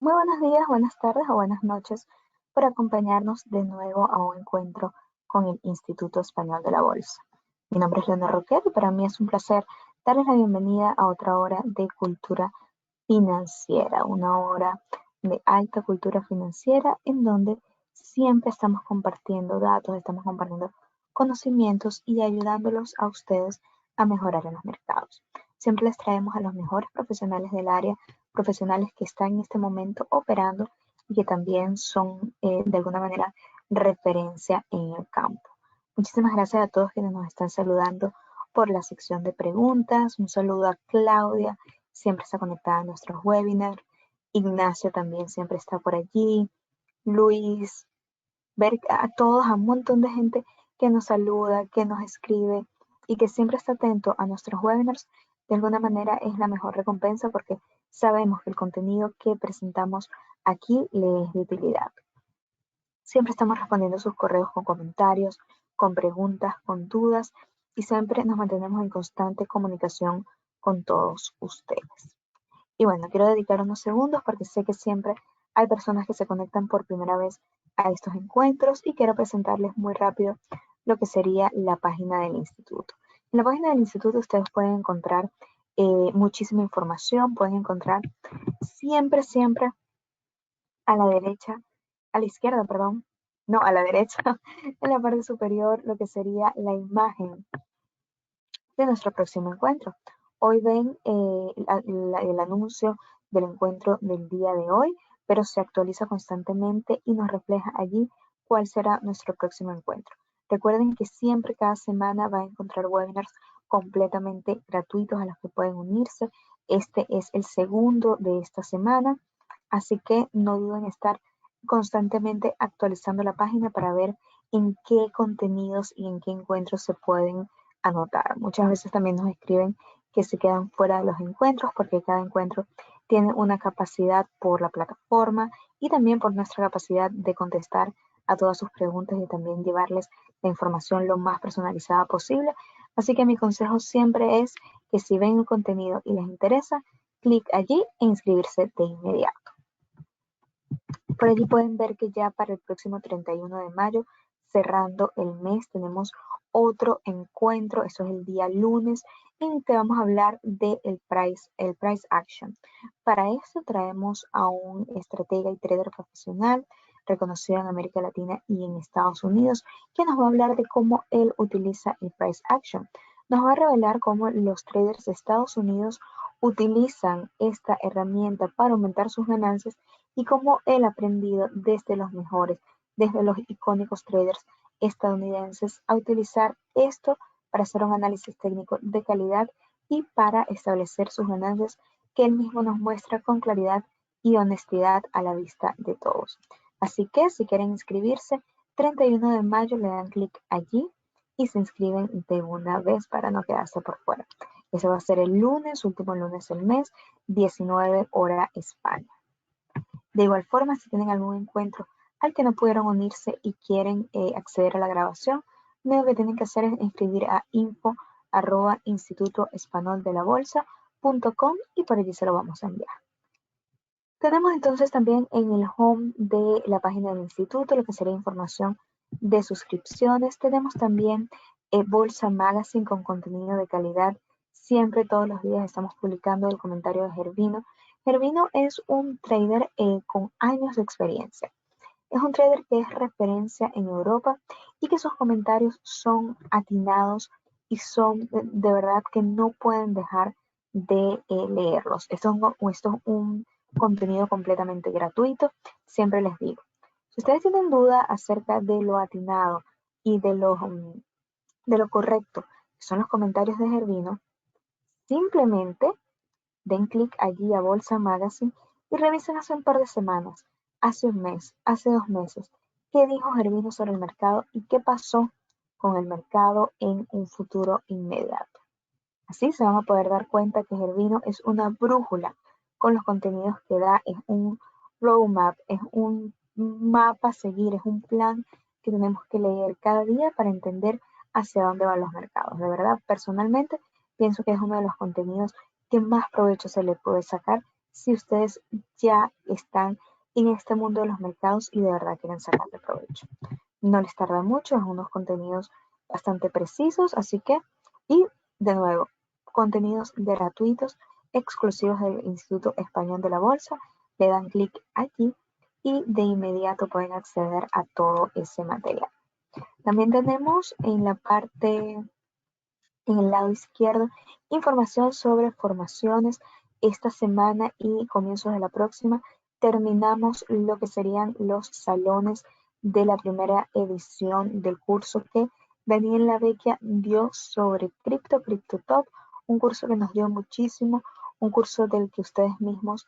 Muy buenos días, buenas tardes o buenas noches por acompañarnos de nuevo a un encuentro con el Instituto Español de la Bolsa. Mi nombre es Leonor Roquet y para mí es un placer darles la bienvenida a otra hora de cultura financiera, una hora de alta cultura financiera en donde siempre estamos compartiendo datos, estamos compartiendo conocimientos y ayudándolos a ustedes a mejorar en los mercados. Siempre les traemos a los mejores profesionales del área, profesionales que están en este momento operando y que también son de alguna manera referencia en el campo. Muchísimas gracias a todos quienes nos están saludando por la sección de preguntas. Un saludo a Claudia, siempre está conectada a nuestros webinars. Ignacio también siempre está por allí. Luis, ver a todos, a un montón de gente que nos saluda, que nos escribe y que siempre está atento a nuestros webinars, de alguna manera es la mejor recompensa porque sabemos que el contenido que presentamos aquí le es de utilidad. Siempre estamos respondiendo sus correos con comentarios, con preguntas, con dudas y siempre nos mantenemos en constante comunicación con todos ustedes. Y bueno, quiero dedicar unos segundos porque sé que siempre hay personas que se conectan por primera vez a estos encuentros y quiero presentarles muy rápido lo que sería la página del instituto. En la página del instituto ustedes pueden encontrar muchísima información, pueden encontrar siempre a la derecha, a la izquierda, perdón, no, a la derecha, en la parte superior, lo que sería la imagen de nuestro próximo encuentro. Hoy ven el anuncio del encuentro del día de hoy, pero se actualiza constantemente y nos refleja allí cuál será nuestro próximo encuentro. Recuerden que siempre, cada semana, va a encontrar webinars completamente gratuitos a los que pueden unirse. Este es el segundo de esta semana, así que no duden en estar constantemente actualizando la página para ver en qué contenidos y en qué encuentros se pueden anotar. Muchas veces también nos escriben que se quedan fuera de los encuentros porque cada encuentro tiene una capacidad por la plataforma y también por nuestra capacidad de contestar a todas sus preguntas y también llevarles la información lo más personalizada posible. Así que mi consejo siempre es que si ven el contenido y les interesa, clic allí e inscribirse de inmediato. Por allí pueden ver que ya para el próximo 31 de mayo, cerrando el mes, tenemos otro encuentro. Esto es el día lunes, en que vamos a hablar del price action. Para esto traemos a un estratega y trader profesional reconocido en América Latina y en Estados Unidos, que nos va a hablar de cómo él utiliza el price action. Nos va a revelar cómo los traders de Estados Unidos utilizan esta herramienta para aumentar sus ganancias y cómo él ha aprendido desde los mejores, desde los icónicos traders estadounidenses a utilizar esto para hacer un análisis técnico de calidad y para establecer sus ganancias que él mismo nos muestra con claridad y honestidad a la vista de todos. Así que si quieren inscribirse, 31 de mayo le dan clic allí y se inscriben de una vez para no quedarse por fuera. Eso va a ser el lunes, último lunes del mes, 19 hora España. De igual forma, si tienen algún encuentro al que no pudieron unirse y quieren acceder a la grabación, lo único que tienen que hacer es inscribir a info@institutoespanoldelabolsa.com y por allí se lo vamos a enviar. Tenemos entonces también en el home de la página del instituto lo que sería información de suscripciones. Tenemos también Bolsa Magazine con contenido de calidad. Siempre, todos los días estamos publicando el comentario de Gervino. Gervino es un trader con años de experiencia. Es un trader que es referencia en Europa y que sus comentarios son atinados y son de verdad que no pueden dejar de leerlos. Esto es un contenido completamente gratuito. Siempre les digo, si ustedes tienen duda acerca de lo atinado y de lo correcto que son los comentarios de Gervino, simplemente den clic allí a Bolsa Magazine y revisen hace un par de semanas, hace un mes, hace 2 meses, qué dijo Gervino sobre el mercado y qué pasó con el mercado en un futuro inmediato. Así se van a poder dar cuenta que Gervino es una brújula con los contenidos que da, es un roadmap, es un mapa a seguir, es un plan que tenemos que leer cada día para entender hacia dónde van los mercados. De verdad, personalmente, pienso que es uno de los contenidos que más provecho se le puede sacar si ustedes ya están en este mundo de los mercados y de verdad quieren sacarle provecho. No les tarda mucho, es unos contenidos bastante precisos, así que, y de nuevo, contenidos gratuitos exclusivos del Instituto Español de la Bolsa, le dan clic aquí y de inmediato pueden acceder a todo ese material. También tenemos en la parte, en el lado izquierdo, información sobre formaciones. Esta semana y comienzos de la próxima terminamos lo que serían los salones de la primera edición del curso que Daniel Lavecchia dio sobre CryptoTop, un curso que nos dio muchísimo, un curso del que ustedes mismos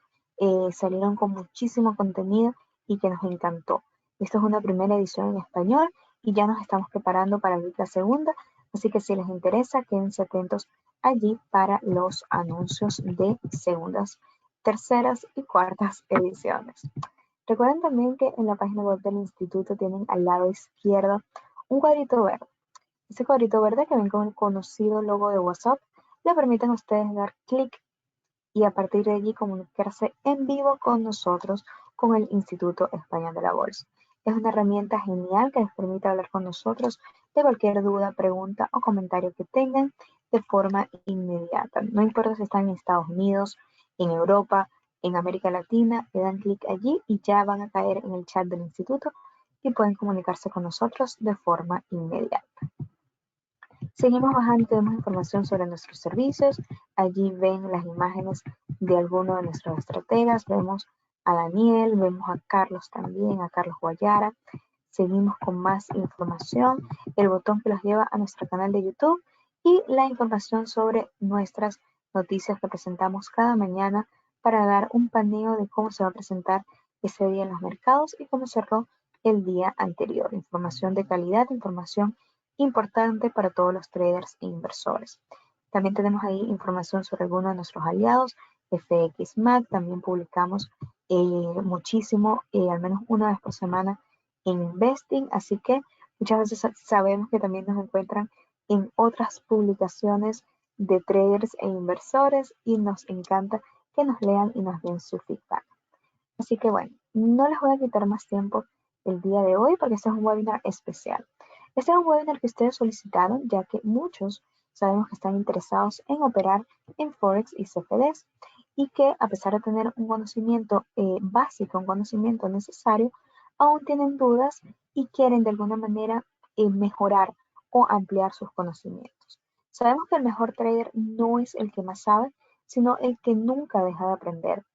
salieron con muchísimo contenido y que nos encantó. Esta es una primera edición en español y ya nos estamos preparando para la segunda, así que si les interesa, quédense atentos allí para los anuncios de segundas, terceras y cuartas ediciones. Recuerden también que en la página web del instituto tienen al lado izquierdo un cuadrito verde. Ese cuadrito verde que ven con el conocido logo de WhatsApp le permiten a ustedes dar clic y a partir de allí comunicarse en vivo con nosotros, con el Instituto Español de la Bolsa. Es una herramienta genial que les permite hablar con nosotros de cualquier duda, pregunta o comentario que tengan de forma inmediata. No importa si están en Estados Unidos, en Europa, en América Latina, le dan clic allí y ya van a caer en el chat del instituto y pueden comunicarse con nosotros de forma inmediata. Seguimos bajando y tenemos información sobre nuestros servicios. Allí ven las imágenes de algunos de nuestros estrategas. Vemos a Daniel, vemos a Carlos también, a Carlos Guayara. Seguimos con más información, el botón que los lleva a nuestro canal de YouTube y la información sobre nuestras noticias que presentamos cada mañana para dar un paneo de cómo se va a presentar ese día en los mercados y cómo cerró el día anterior. Información de calidad, información importante para todos los traders e inversores. También tenemos ahí información sobre algunos de nuestros aliados, FXMAC, también publicamos muchísimo, al menos una vez por semana en Investing, así que muchas veces sabemos que también nos encuentran en otras publicaciones de traders e inversores y nos encanta que nos lean y nos den su feedback. Así que bueno, no les voy a quitar más tiempo el día de hoy porque este es un webinar especial. Este es un webinar que ustedes solicitaron ya que muchos sabemos que están interesados en operar en Forex y CFDs y que a pesar de tener un conocimiento básico, un conocimiento necesario, aún tienen dudas y quieren de alguna manera mejorar o ampliar sus conocimientos. Sabemos que el mejor trader no es el que más sabe, sino el que nunca deja de aprender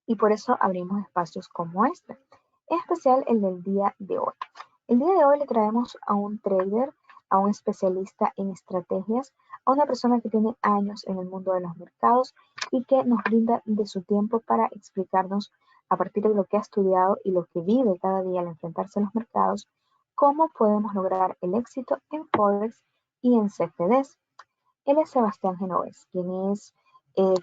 y por eso abrimos espacios como este, en especial el del día de hoy. El día de hoy le traemos a un trader, a un especialista en estrategias, a una persona que tiene años en el mundo de los mercados y que nos brinda de su tiempo para explicarnos a partir de lo que ha estudiado y lo que vive cada día al enfrentarse a los mercados, cómo podemos lograr el éxito en Forex y en CFDs. Él es Sebastián Genovés, quien es,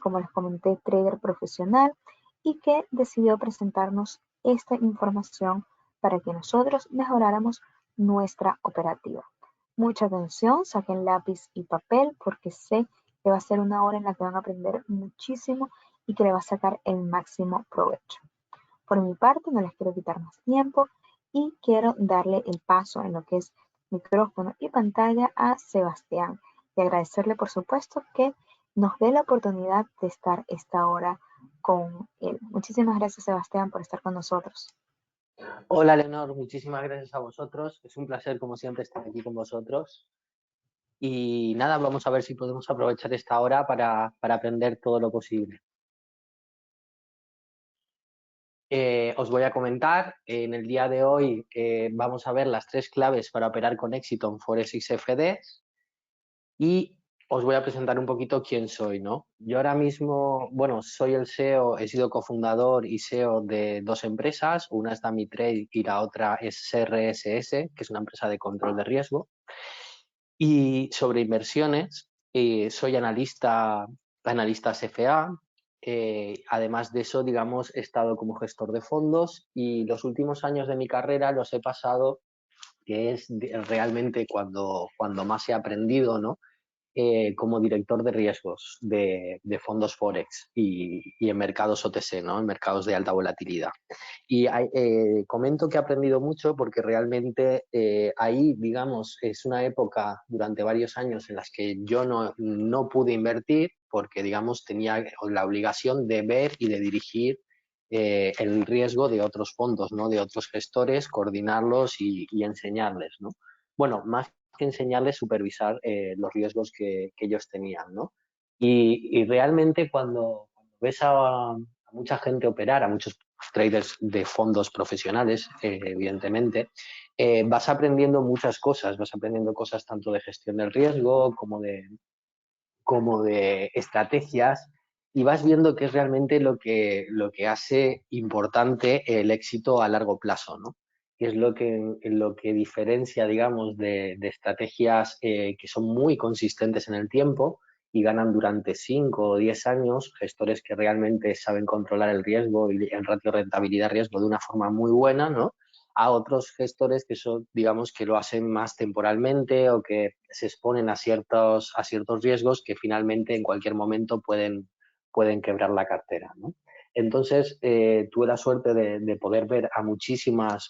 como les comenté, trader profesional y que decidió presentarnos esta información para que nosotros mejoráramos nuestra operativa. Mucha atención, saquen lápiz y papel porque sé que va a ser una hora en la que van a aprender muchísimo y que le va a sacar el máximo provecho. Por mi parte, no les quiero quitar más tiempo y quiero darle el paso en lo que es micrófono y pantalla a Sebastián y agradecerle, por supuesto, que nos dé la oportunidad de estar esta hora con él. Muchísimas gracias, Sebastián, por estar con nosotros. Hola, Leonor, muchísimas gracias a vosotros. Es un placer, como siempre, estar aquí con vosotros. Y nada, vamos a ver si podemos aprovechar esta hora para aprender todo lo posible. Os voy a comentar, en el día de hoy vamos a ver las 3 claves para operar con éxito en Forex y CFDs y os voy a presentar un poquito quién soy, ¿no? Yo ahora mismo, bueno, soy el CEO, he sido cofundador y CEO de 2 empresas, una es DamiTrade y la otra es CRSS, que es una empresa de control de riesgo. Y sobre inversiones, soy analista CFA. Además de eso, digamos, he estado como gestor de fondos y los últimos años de mi carrera los he pasado, que es realmente cuando más he aprendido, ¿no? como director de riesgos de fondos Forex y en mercados OTC, ¿no? En mercados de alta volatilidad. Y comento que he aprendido mucho porque realmente ahí, digamos, es una época durante varios años en las que yo no pude invertir porque, digamos, tenía la obligación de ver y de dirigir el riesgo de otros fondos, ¿no? De otros gestores, coordinarlos y enseñarles, ¿no? Bueno, más que enseñarles, supervisar los riesgos que ellos tenían, ¿no? Y realmente cuando ves a mucha gente operar, a muchos traders de fondos profesionales, evidentemente, vas aprendiendo muchas cosas, vas aprendiendo cosas tanto de gestión del riesgo como de estrategias y vas viendo qué es realmente lo que hace importante el éxito a largo plazo, ¿no? Que es lo que diferencia, digamos, de estrategias que son muy consistentes en el tiempo y ganan durante 5 o 10 años, gestores que realmente saben controlar el riesgo y el ratio rentabilidad-riesgo de una forma muy buena, ¿no? A otros gestores que son, digamos, que lo hacen más temporalmente o que se exponen a ciertos riesgos que finalmente en cualquier momento pueden quebrar la cartera, ¿no? Entonces, tuve la suerte de poder ver a muchísimas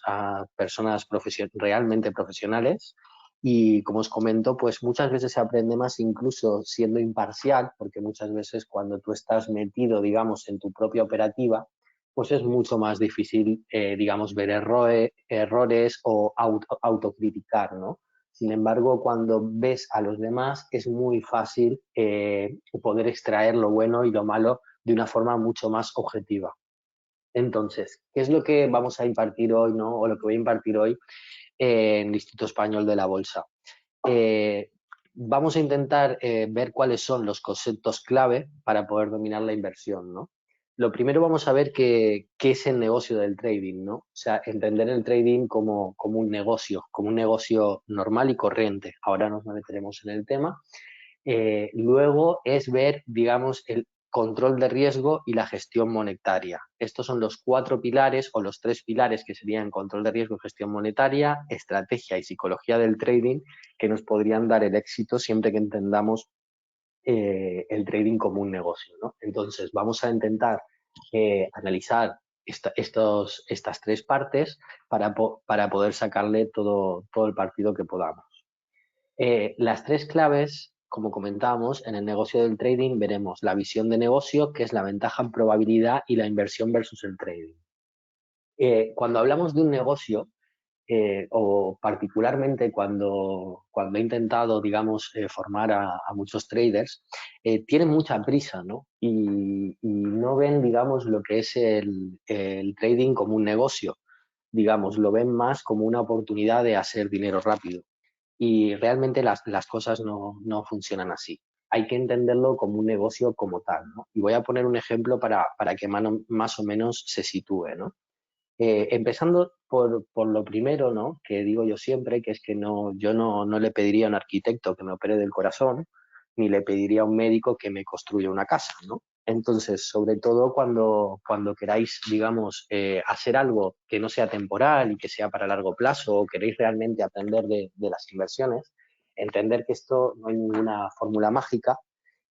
personas realmente profesionales y, como os comento, pues muchas veces se aprende más incluso siendo imparcial, porque muchas veces cuando tú estás metido, digamos, en tu propia operativa, pues es mucho más difícil, digamos, ver errores o autocriticar, ¿no? Sin embargo, cuando ves a los demás es muy fácil poder extraer lo bueno y lo malo de una forma mucho más objetiva. Entonces, ¿qué es lo que vamos a impartir hoy, ¿no? O lo que voy a impartir hoy en el Instituto Español de la Bolsa? Eh, Vamos a intentar ver cuáles son los conceptos clave para poder dominar la inversión, ¿no? Lo primero vamos a ver qué es el negocio del trading, ¿no? O sea, entender el trading como un negocio normal y corriente. Ahora nos meteremos en el tema. Luego es ver, digamos, el control de riesgo y la gestión monetaria. Estos son los 4 pilares o los 3 pilares que serían control de riesgo, gestión monetaria, estrategia y psicología del trading, que nos podrían dar el éxito siempre que entendamos el trading como un negocio, ¿no? Entonces, vamos a intentar analizar estas 3 partes para poder sacarle todo el partido que podamos. Las 3 claves, como comentábamos, en el negocio del trading veremos la visión de negocio, que es la ventaja en probabilidad, y la inversión versus el trading. Cuando hablamos de un negocio, o particularmente cuando he intentado, digamos, formar a muchos traders, tienen mucha prisa, ¿no? Y no ven, digamos, lo que es el trading como un negocio, digamos, lo ven más como una oportunidad de hacer dinero rápido. Y realmente las cosas no funcionan así. Hay que entenderlo como un negocio como tal, ¿no? Y voy a poner un ejemplo para que más o menos se sitúe, ¿no? Empezando por lo primero, ¿no? Que digo yo siempre, que es que yo no le pediría a un arquitecto que me opere del corazón, ni le pediría a un médico que me construya una casa, ¿no? Entonces, sobre todo cuando queráis, digamos, hacer algo que no sea temporal y que sea para largo plazo, o queréis realmente aprender de las inversiones, entender que esto no hay ninguna fórmula mágica,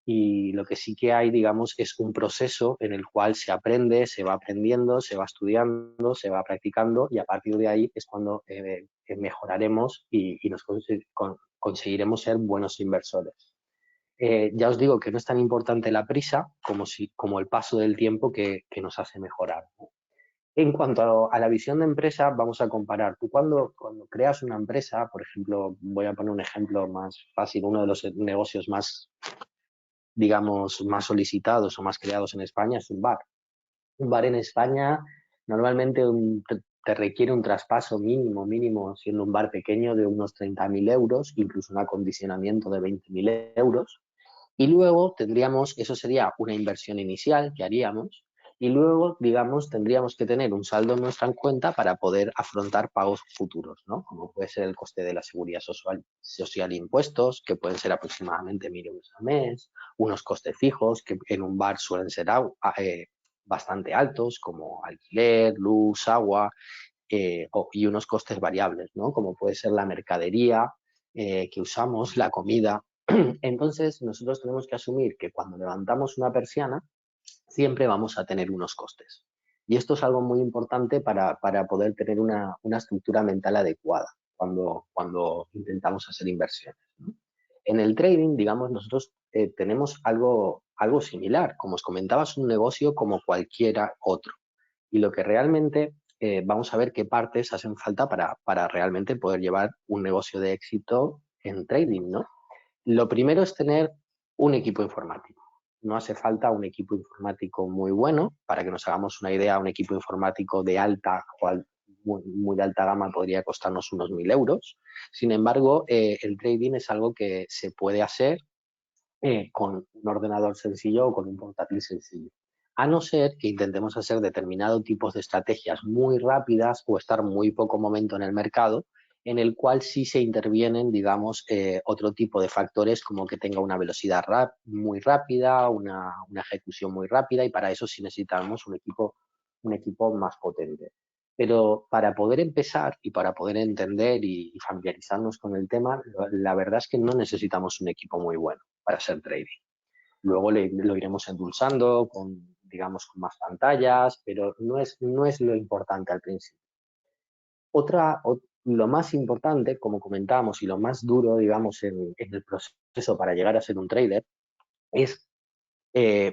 y lo que sí que hay, digamos, es un proceso en el cual se aprende, se va aprendiendo, se va estudiando, se va practicando, y a partir de ahí es cuando mejoraremos y conseguiremos ser buenos inversores. Ya os digo que no es tan importante la prisa como el paso del tiempo que nos hace mejorar, ¿no? En cuanto a la visión de empresa, vamos a comparar. Tú cuando creas una empresa, por ejemplo, voy a poner un ejemplo más fácil, uno de los negocios más, digamos, más solicitados o más creados en España es un bar. Un bar en España normalmente te requiere un traspaso mínimo, siendo un bar pequeño, de unos 30.000 euros, incluso un acondicionamiento de 20.000 euros. Y luego eso sería una inversión inicial que haríamos, y luego, digamos, tendríamos que tener un saldo en nuestra cuenta para poder afrontar pagos futuros, ¿no? Como puede ser el coste de la seguridad social e impuestos, que pueden ser aproximadamente 1.000 euros al mes, unos costes fijos que en un bar suelen ser bastante altos, como alquiler, luz, agua, y unos costes variables, ¿no? Como puede ser la mercadería que usamos, la comida. Entonces, nosotros tenemos que asumir que cuando levantamos una persiana, siempre vamos a tener unos costes. Y esto es algo muy importante para poder tener una estructura mental adecuada cuando intentamos hacer inversiones, ¿no? En el trading, digamos, nosotros tenemos algo similar. Como os comentaba, es un negocio como cualquiera otro. Y lo que realmente vamos a ver qué partes hacen falta para realmente poder llevar un negocio de éxito en trading, ¿no? Lo primero es tener un equipo informático. No hace falta un equipo informático muy bueno. Para que nos hagamos una idea, un equipo informático de alta o muy de alta gama podría costarnos unos 1.000 euros. Sin embargo, el trading es algo que se puede hacer con un ordenador sencillo o con un portátil sencillo. A no ser que intentemos hacer determinados tipos de estrategias muy rápidas o estar muy poco momento en el mercado, en el cual sí se intervienen, digamos, otro tipo de factores como que tenga una velocidad muy rápida, una ejecución muy rápida, y para eso sí necesitamos un equipo más potente. Pero para poder empezar y para poder entender y familiarizarnos con el tema, la verdad es que no necesitamos un equipo muy bueno para hacer trading. Luego lo iremos endulzando con, digamos, con más pantallas, pero no es lo importante al principio. Lo más importante, como comentábamos, y lo más duro, digamos, en el proceso para llegar a ser un trader, es,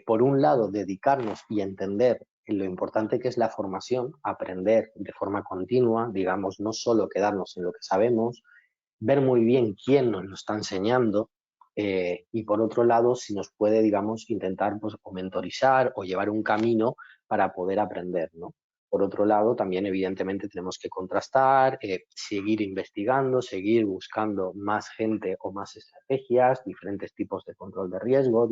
por un lado, dedicarnos y entender lo importante que es la formación, aprender de forma continua, digamos, no solo quedarnos en lo que sabemos, ver muy bien quién nos lo está enseñando, y por otro lado, si nos puede, digamos, intentar pues, o mentorizar o llevar un camino para poder aprender, ¿no? Por otro lado, también evidentemente tenemos que contrastar, seguir investigando, seguir buscando más gente o más estrategias, diferentes tipos de control de riesgo,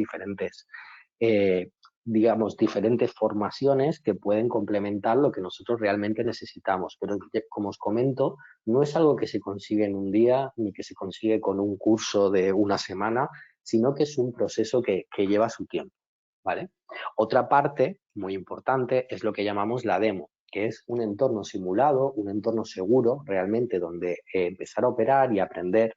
eh, digamos, diferentes formaciones que pueden complementar lo que nosotros realmente necesitamos. Pero como os comento, no es algo que se consigue en un día ni que se consigue con un curso de una semana, sino que es un proceso que lleva su tiempo, ¿vale? Otra parte muy importante es lo que llamamos la demo, que es un entorno simulado, un entorno seguro realmente donde empezar a operar y aprender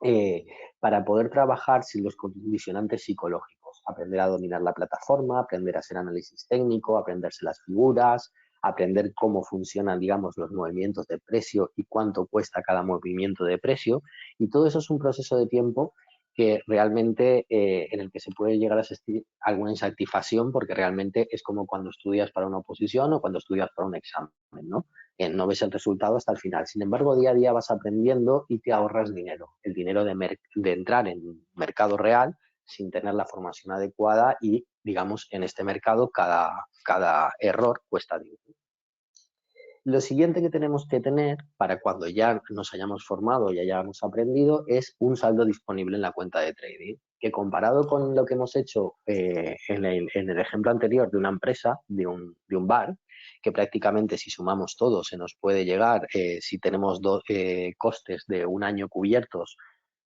eh, para poder trabajar sin los condicionantes psicológicos, aprender a dominar la plataforma, aprender a hacer análisis técnico, aprenderse las figuras, aprender cómo funcionan, digamos, los movimientos de precio y cuánto cuesta cada movimiento de precio. Y todo eso es un proceso de tiempo que realmente en el que se puede llegar a sentir alguna insatisfacción, porque realmente es como cuando estudias para una oposición o cuando estudias para un examen, ¿no? No ves el resultado hasta el final. Sin embargo, día a día vas aprendiendo y te ahorras dinero. El dinero de entrar en mercado real sin tener la formación adecuada y, digamos, en este mercado cada error cuesta dinero. Lo siguiente que tenemos que tener para cuando ya nos hayamos formado y hayamos aprendido es un saldo disponible en la cuenta de trading, que comparado con lo que hemos hecho en el ejemplo anterior de una empresa, de un bar, que prácticamente si sumamos todo se nos puede llegar, si tenemos costes de un año cubiertos,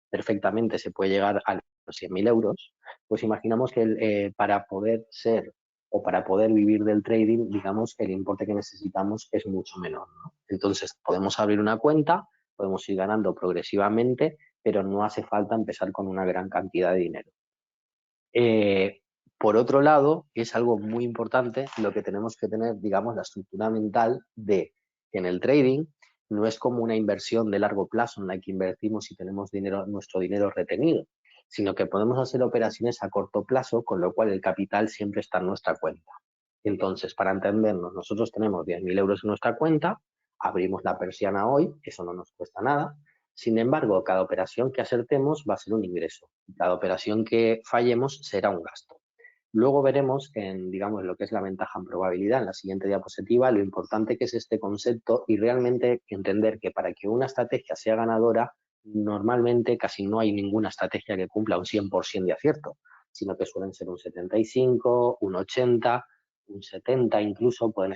perfectamente se puede llegar a los 100.000 euros, pues imaginamos que para poder ser o para poder vivir del trading, digamos, el importe que necesitamos es mucho menor, ¿no? Entonces, podemos abrir una cuenta, podemos ir ganando progresivamente, pero no hace falta empezar con una gran cantidad de dinero. Por otro lado, es algo muy importante lo que tenemos que tener, digamos, la estructura mental de que en el trading no es como una inversión de largo plazo en la que invertimos y tenemos nuestro dinero retenido, sino que podemos hacer operaciones a corto plazo, con lo cual el capital siempre está en nuestra cuenta. Entonces, para entendernos, nosotros tenemos 10.000 euros en nuestra cuenta, abrimos la persiana hoy, eso no nos cuesta nada. Sin embargo, cada operación que acertemos va a ser un ingreso. Cada operación que fallemos será un gasto. Luego veremos en, digamos, lo que es la ventaja en probabilidad en la siguiente diapositiva, lo importante que es este concepto y realmente entender que para que una estrategia sea ganadora, normalmente casi no hay ninguna estrategia que cumpla un 100% de acierto, sino que suelen ser un 75, un 80, un 70 incluso, pueden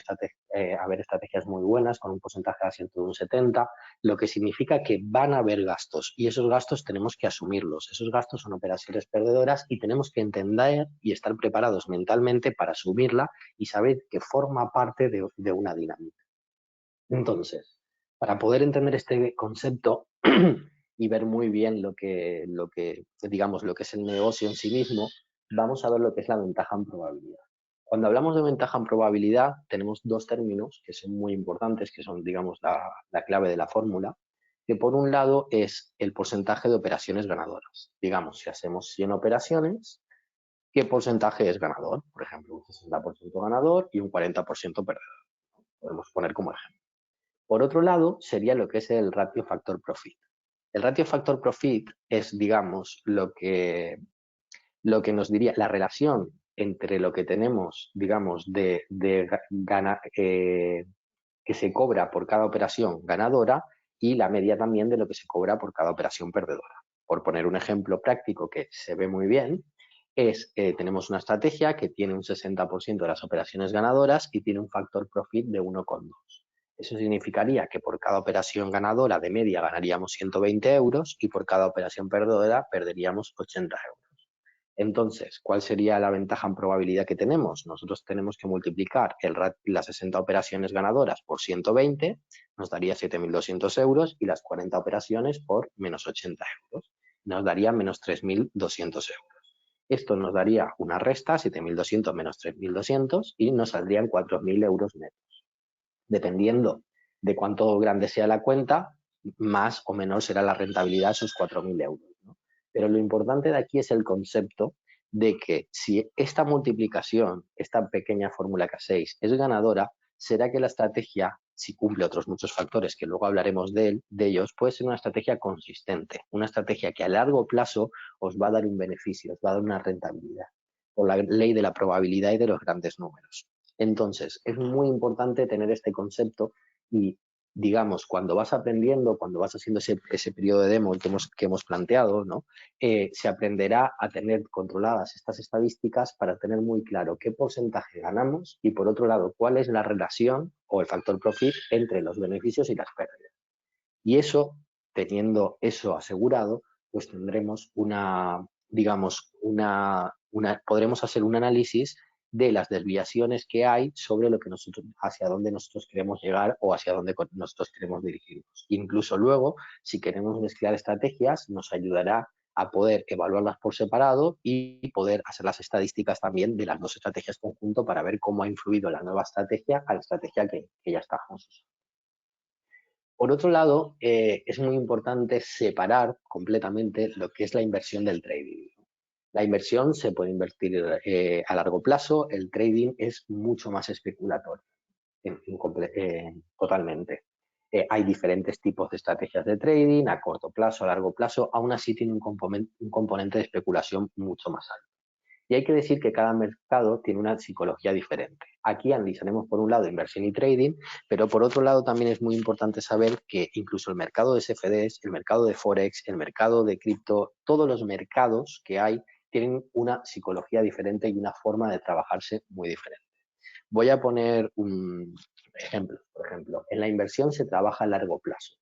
haber estrategias muy buenas con un porcentaje de acierto de un 70, lo que significa que van a haber gastos y esos gastos tenemos que asumirlos. Esos gastos son operaciones perdedoras y tenemos que entender y estar preparados mentalmente para asumirla y saber que forma parte de una dinámica. Entonces, para poder entender este concepto, y ver muy bien digamos, lo que es el negocio en sí mismo, vamos a ver lo que es la ventaja en probabilidad. Cuando hablamos de ventaja en probabilidad, tenemos dos términos que son muy importantes, que son, digamos, la clave de la fórmula, que por un lado es el porcentaje de operaciones ganadoras. Digamos, si hacemos 100 operaciones, ¿qué porcentaje es ganador? Por ejemplo, un 60% ganador y un 40% perdedor. Podemos poner como ejemplo. Por otro lado, sería lo que es el ratio factor profit. El ratio factor profit es, digamos, lo que nos diría la relación entre lo que tenemos, digamos, que se cobra por cada operación ganadora y la media también de lo que se cobra por cada operación perdedora. Por poner un ejemplo práctico que se ve muy bien, tenemos una estrategia que tiene un 60% de las operaciones ganadoras y tiene un factor profit de 1,2. Eso significaría que por cada operación ganadora de media ganaríamos 120 euros y por cada operación perdedora perderíamos 80 euros. Entonces, ¿cuál sería la ventaja en probabilidad que tenemos? Nosotros tenemos que multiplicar las 60 operaciones ganadoras por 120, nos daría 7.200 euros, y las 40 operaciones por menos 80 euros, nos daría menos 3.200 euros. Esto nos daría una resta, 7.200 menos 3.200, y nos saldrían 4.000 euros netos. Dependiendo de cuánto grande sea la cuenta, más o menor será la rentabilidad de esos 4.000 euros, ¿no? Pero lo importante de aquí es el concepto de que si esta multiplicación, esta pequeña fórmula K6 es ganadora, será que la estrategia, si cumple otros muchos factores que luego hablaremos de ellos, puede ser una estrategia consistente, una estrategia que a largo plazo os va a dar un beneficio, os va a dar una rentabilidad, por la ley de la probabilidad y de los grandes números. Entonces, es muy importante tener este concepto y, digamos, cuando vas aprendiendo, cuando vas haciendo ese periodo de demo que hemos planteado, ¿no? Se aprenderá a tener controladas estas estadísticas para tener muy claro qué porcentaje ganamos y, por otro lado, cuál es la relación o el factor profit entre los beneficios y las pérdidas. Y eso, teniendo eso asegurado, pues tendremos podremos hacer un análisis de las desviaciones que hay sobre lo que hacia dónde nosotros queremos llegar o hacia dónde nosotros queremos dirigirnos. Incluso luego, si queremos mezclar estrategias, nos ayudará a poder evaluarlas por separado y poder hacer las estadísticas también de las dos estrategias conjunto para ver cómo ha influido la nueva estrategia a la estrategia que ya estábamos usando. Por otro lado, es muy importante separar completamente lo que es la inversión del trading. La inversión se puede invertir a largo plazo, el trading es mucho más especulatorio, totalmente. Hay diferentes tipos de estrategias de trading, a corto plazo, a largo plazo, aún así tiene un componente de especulación mucho más alto. Y hay que decir que cada mercado tiene una psicología diferente. Aquí analizaremos por un lado inversión y trading, pero por otro lado también es muy importante saber que incluso el mercado de CFDs, el mercado de Forex, el mercado de cripto, todos los mercados que hay tienen una psicología diferente y una forma de trabajarse muy diferente. Voy a poner un ejemplo. Por ejemplo, en la inversión se trabaja a largo plazo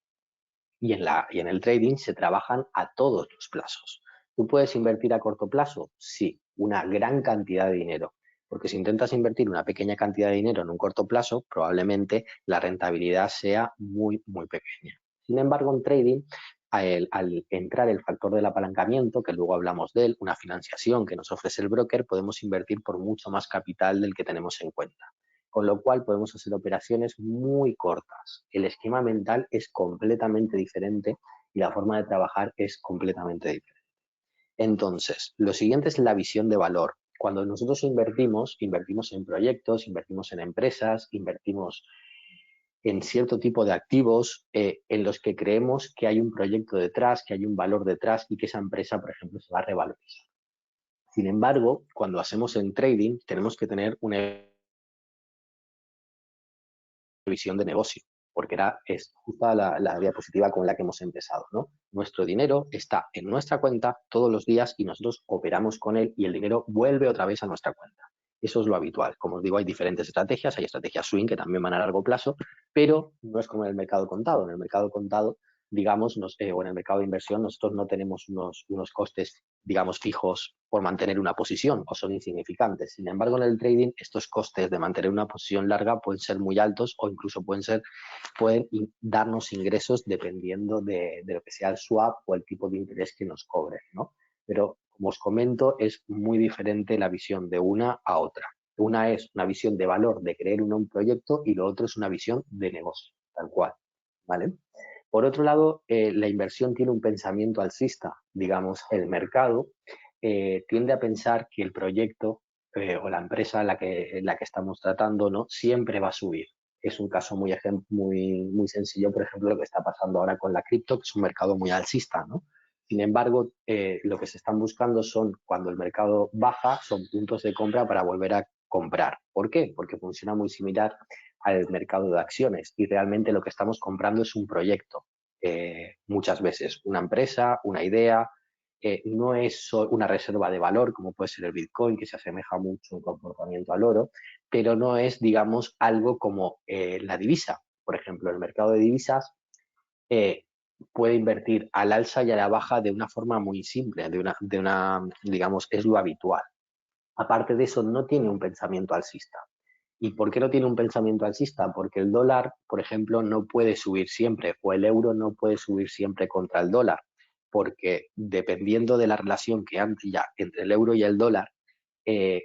y en el trading se trabajan a todos los plazos. ¿Tú puedes invertir a corto plazo? Sí, una gran cantidad de dinero. Porque si intentas invertir una pequeña cantidad de dinero en un corto plazo, probablemente la rentabilidad sea muy, muy pequeña. Sin embargo, en trading, al entrar el factor del apalancamiento, que luego hablamos de él, una financiación que nos ofrece el broker, podemos invertir por mucho más capital del que tenemos en cuenta. Con lo cual podemos hacer operaciones muy cortas. El esquema mental es completamente diferente y la forma de trabajar es completamente diferente. Entonces, lo siguiente es la visión de valor. Cuando nosotros invertimos en proyectos, invertimos en empresas, invertimos en cierto tipo de activos en los que creemos que hay un proyecto detrás, que hay un valor detrás y que esa empresa, por ejemplo, se va a revalorizar. Sin embargo, cuando hacemos en trading, tenemos que tener una visión de negocio, porque es justo la diapositiva con la que hemos empezado, ¿no? Nuestro dinero está en nuestra cuenta todos los días y nosotros operamos con él y el dinero vuelve otra vez a nuestra cuenta. Eso es lo habitual. Como os digo, hay diferentes estrategias, hay estrategias swing que también van a largo plazo, pero no es como en el mercado contado. En el mercado contado, digamos, o en el mercado de inversión, nosotros no tenemos unos costes digamos, fijos por mantener una posición o son insignificantes. Sin embargo, en el trading, estos costes de mantener una posición larga pueden ser muy altos o incluso pueden darnos ingresos dependiendo de lo que sea el swap o el tipo de interés que nos cobre, ¿no? Pero, como os comento, es muy diferente la visión de una a otra. Una es una visión de valor, de creer en un proyecto, y lo otro es una visión de negocio, tal cual, ¿vale? Por otro lado, la inversión tiene un pensamiento alcista. Digamos, el mercado tiende a pensar que el proyecto o la empresa en la que estamos tratando, ¿no?, siempre va a subir. Es un caso muy sencillo, por ejemplo, lo que está pasando ahora con la cripto, que es un mercado muy alcista, ¿no? Sin embargo, lo que se están buscando son, cuando el mercado baja, son puntos de compra para volver a comprar. ¿Por qué? Porque funciona muy similar al mercado de acciones y realmente lo que estamos comprando es un proyecto. Muchas veces una empresa, una idea, no es una reserva de valor como puede ser el Bitcoin, que se asemeja mucho en comportamiento al oro, pero no es, digamos, algo como la divisa. Por ejemplo, el mercado de divisas eh, puede invertir al alza y a la baja de una forma muy simple, digamos, es lo habitual. Aparte de eso, no tiene un pensamiento alcista. ¿Y por qué no tiene un pensamiento alcista? Porque el dólar, por ejemplo, no puede subir siempre, o el euro no puede subir siempre contra el dólar, porque dependiendo de la relación que hay ya entre el euro y el dólar,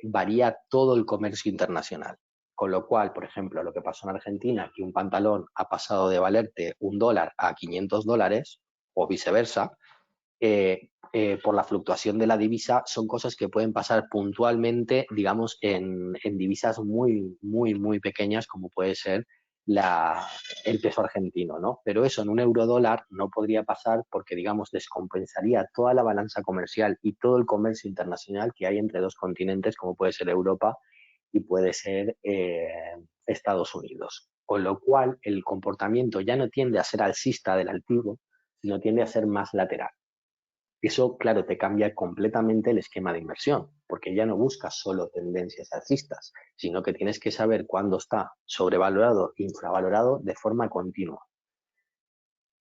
varía todo el comercio internacional. Con lo cual, por ejemplo, lo que pasó en Argentina, que un pantalón ha pasado de valerte $1 a $500 o viceversa, por la fluctuación de la divisa, son cosas que pueden pasar puntualmente, digamos, en divisas muy pequeñas, como puede ser el peso argentino, ¿no? Pero eso en un euro-dólar no podría pasar porque, digamos, descompensaría toda la balanza comercial y todo el comercio internacional que hay entre dos continentes, como puede ser Europa y puede ser Estados Unidos. Con lo cual, el comportamiento ya no tiende a ser alcista del altivo, sino tiende a ser más lateral. Eso, claro, te cambia completamente el esquema de inversión, porque ya no buscas solo tendencias alcistas, sino que tienes que saber cuándo está sobrevalorado, infravalorado de forma continua.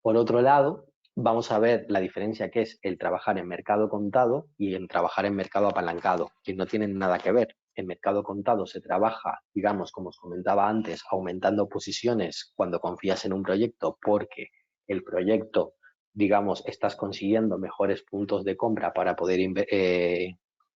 Por otro lado, vamos a ver la diferencia que es el trabajar en mercado contado y en trabajar en mercado apalancado, que no tienen nada que ver. En mercado contado se trabaja, digamos, como os comentaba antes, aumentando posiciones cuando confías en un proyecto porque el proyecto, digamos, estás consiguiendo mejores puntos de compra para poder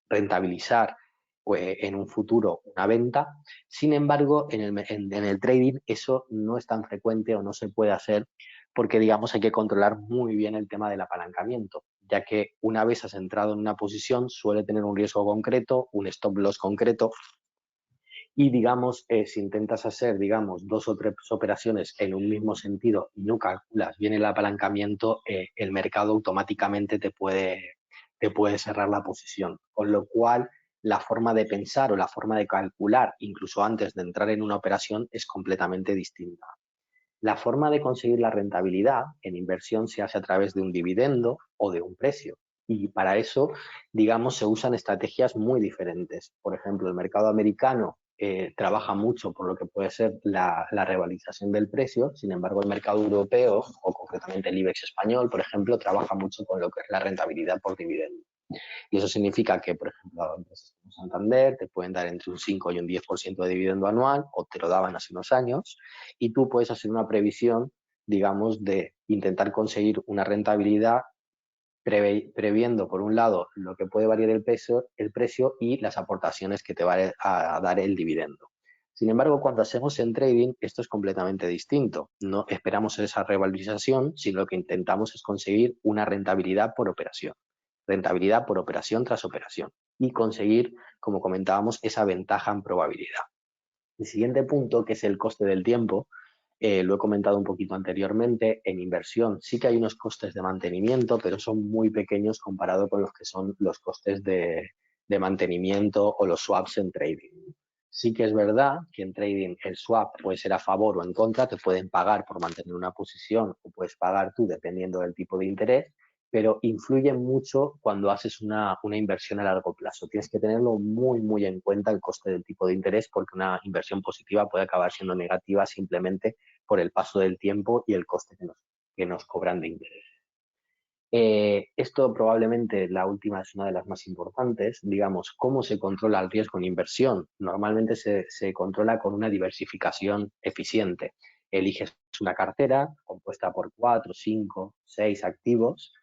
rentabilizar en un futuro una venta. Sin embargo, en el trading eso no es tan frecuente o no se puede hacer porque, digamos, hay que controlar muy bien el tema del apalancamiento, ya que una vez has entrado en una posición suele tener un riesgo concreto, un stop loss concreto, y, digamos, si intentas hacer, digamos, 2 o 3 operaciones en un mismo sentido y no calculas bien el apalancamiento, el mercado automáticamente te puede cerrar la posición. Con lo cual, la forma de pensar o la forma de calcular, incluso antes de entrar en una operación, es completamente distinta. La forma de conseguir la rentabilidad en inversión se hace a través de un dividendo o de un precio. Y para eso, digamos, se usan estrategias muy diferentes. Por ejemplo, el mercado americano trabaja mucho por lo que puede ser la revalorización del precio. Sin embargo, el mercado europeo, o concretamente el IBEX español, por ejemplo, trabaja mucho con lo que es la rentabilidad por dividendo. Y eso significa que, por ejemplo, empresas como Santander te pueden dar entre un 5 y un 10% de dividendo anual, o te lo daban hace unos años, y tú puedes hacer una previsión, digamos, de intentar conseguir una rentabilidad previendo, por un lado, lo que puede variar el precio y las aportaciones que te va a dar el dividendo. Sin embargo, cuando hacemos en trading, esto es completamente distinto. No esperamos esa revalorización, sino lo que intentamos es conseguir una rentabilidad por operación. Rentabilidad por operación tras operación. Y conseguir, como comentábamos, esa ventaja en probabilidad. El siguiente punto, que es el coste del tiempo, lo he comentado un poquito anteriormente. En inversión sí que hay unos costes de mantenimiento, pero son muy pequeños comparado con los que son los costes de mantenimiento o los swaps en trading. Sí que es verdad que en trading el swap puede ser a favor o en contra, te pueden pagar por mantener una posición o puedes pagar tú dependiendo del tipo de interés, pero influye mucho cuando haces una inversión a largo plazo. Tienes que tenerlo muy en cuenta el coste del tipo de interés, porque una inversión positiva puede acabar siendo negativa simplemente por el paso del tiempo y el coste que nos cobran de interés. Esto probablemente la última es una de las más importantes. Digamos, ¿cómo se controla el riesgo en inversión? Normalmente se controla con una diversificación eficiente. Eliges una cartera compuesta por 4, 5, 6 activos,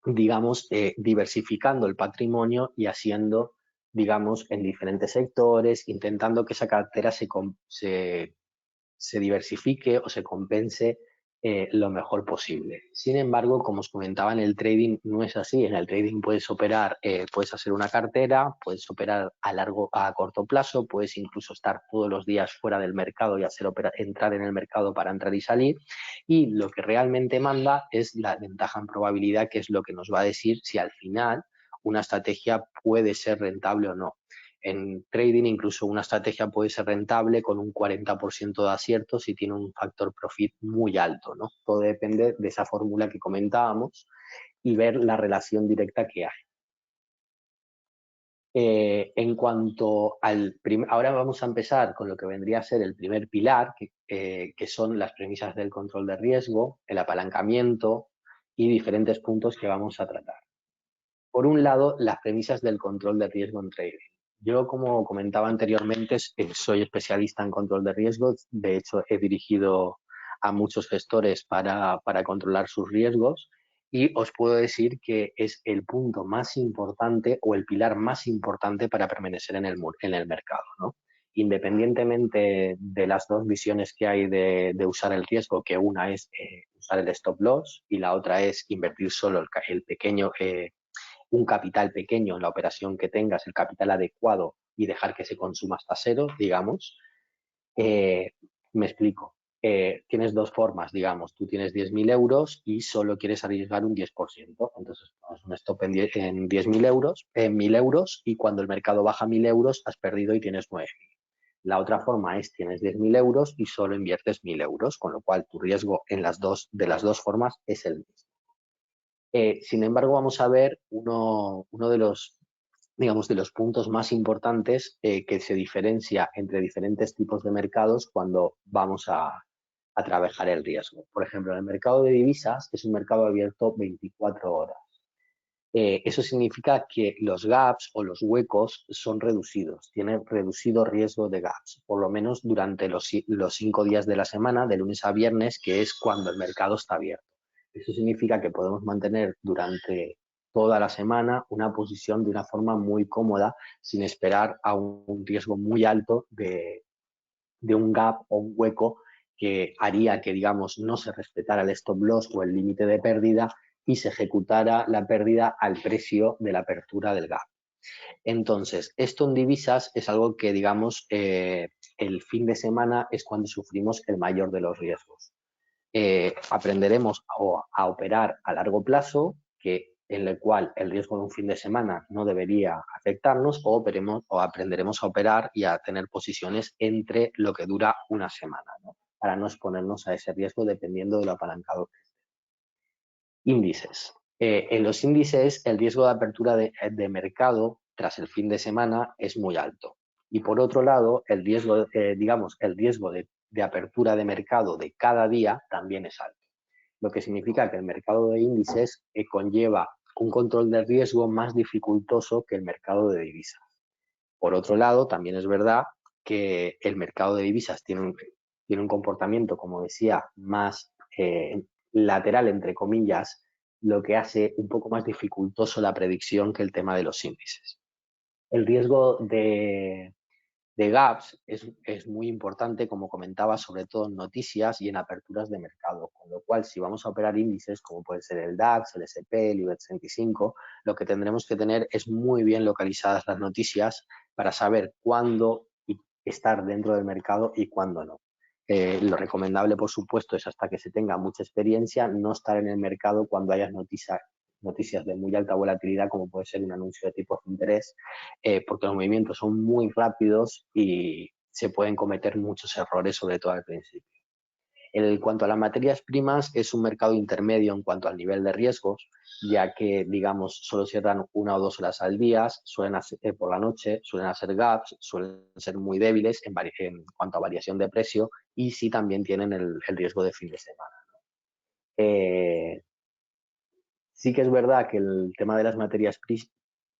digamos, diversificando el patrimonio y haciendo, digamos, en diferentes sectores, intentando que esa cartera se diversifique o se compense lo mejor posible. Sin embargo, como os comentaba, en el trading no es así. En el trading puedes operar, puedes hacer una cartera, puedes operar a corto plazo, puedes incluso estar todos los días fuera del mercado y entrar en el mercado para entrar y salir. Y lo que realmente manda es la ventaja en probabilidad, que es lo que nos va a decir si al final una estrategia puede ser rentable o no. En trading incluso una estrategia puede ser rentable con un 40% de acierto si tiene un factor profit muy alto, ¿no? Todo depende de esa fórmula que comentábamos y ver la relación directa que hay. En cuanto ahora vamos a empezar con lo que vendría a ser el primer pilar, que son las premisas del control de riesgo, el apalancamiento y diferentes puntos que vamos a tratar. Por un lado, las premisas del control de riesgo en trading. Yo, como comentaba anteriormente, soy especialista en control de riesgos. De hecho, he dirigido a muchos gestores para controlar sus riesgos y os puedo decir que es el punto más importante o el pilar más importante para permanecer en el mercado, ¿no? Independientemente de las dos visiones que hay de usar el riesgo, que una es usar el stop loss y la otra es invertir solo el pequeño un capital pequeño en la operación que tengas, el capital adecuado y dejar que se consuma hasta cero, digamos. Me explico. Tienes dos formas, digamos. Tú tienes 10.000 euros y solo quieres arriesgar un 10%. Entonces, pones un stop en 10.000 euros, en 1.000 euros, y cuando el mercado baja 1.000 euros, has perdido y tienes 9.000. La otra forma es tienes 10.000 euros y solo inviertes 1.000 euros, con lo cual tu riesgo de las dos formas es el mismo. Sin embargo, vamos a ver uno de los, digamos, de los puntos más importantes que se diferencia entre diferentes tipos de mercados cuando vamos a trabajar el riesgo. Por ejemplo, el mercado de divisas es un mercado abierto 24 horas. Eso significa que los gaps o los huecos son reducidos, tienen reducido riesgo de gaps, por lo menos durante los 5 días de la semana, de lunes a viernes, que es cuando el mercado está abierto. Eso significa que podemos mantener durante toda la semana una posición de una forma muy cómoda, sin esperar a un riesgo muy alto de un gap o un hueco que haría que, digamos, no se respetara el stop loss o el límite de pérdida y se ejecutara la pérdida al precio de la apertura del gap. Entonces, esto en divisas es algo que, digamos, el fin de semana es cuando sufrimos el mayor de los riesgos. Aprenderemos a operar a largo plazo, en el cual el riesgo de un fin de semana no debería afectarnos, o aprenderemos a operar y a tener posiciones entre lo que dura una semana, ¿no? Para no exponernos a ese riesgo dependiendo de lo apalancado que esté. Índices. En los índices el riesgo de apertura de mercado tras el fin de semana es muy alto. Y por otro lado, el riesgo, digamos, el riesgo de apertura de mercado de cada día también es alto, lo que significa que el mercado de índices conlleva un control de riesgo más dificultoso que el mercado de divisas. Por otro lado, también es verdad que el mercado de divisas tiene un comportamiento, como decía, más lateral, entre comillas, lo que hace un poco más dificultoso la predicción que el tema de los índices. El riesgo de gaps es muy importante, como comentaba, sobre todo en noticias y en aperturas de mercado, con lo cual si vamos a operar índices como puede ser el DAX, el S&P, el IBEX 35, lo que tendremos que tener es muy bien localizadas las noticias para saber cuándo estar dentro del mercado y cuándo no. Lo recomendable, por supuesto, es hasta que se tenga mucha experiencia, no estar en el mercado cuando haya noticias de muy alta volatilidad, como puede ser un anuncio de tipos de interés, porque los movimientos son muy rápidos y se pueden cometer muchos errores, sobre todo al principio. En cuanto a las materias primas, es un mercado intermedio en cuanto al nivel de riesgos, ya que, digamos, solo cierran 1 o 2 horas al día, suelen hacer, por la noche, suelen hacer gaps, suelen ser muy débiles en cuanto a variación de precio y sí también tienen el riesgo de fin de semana. Sí que es verdad que el tema de las materias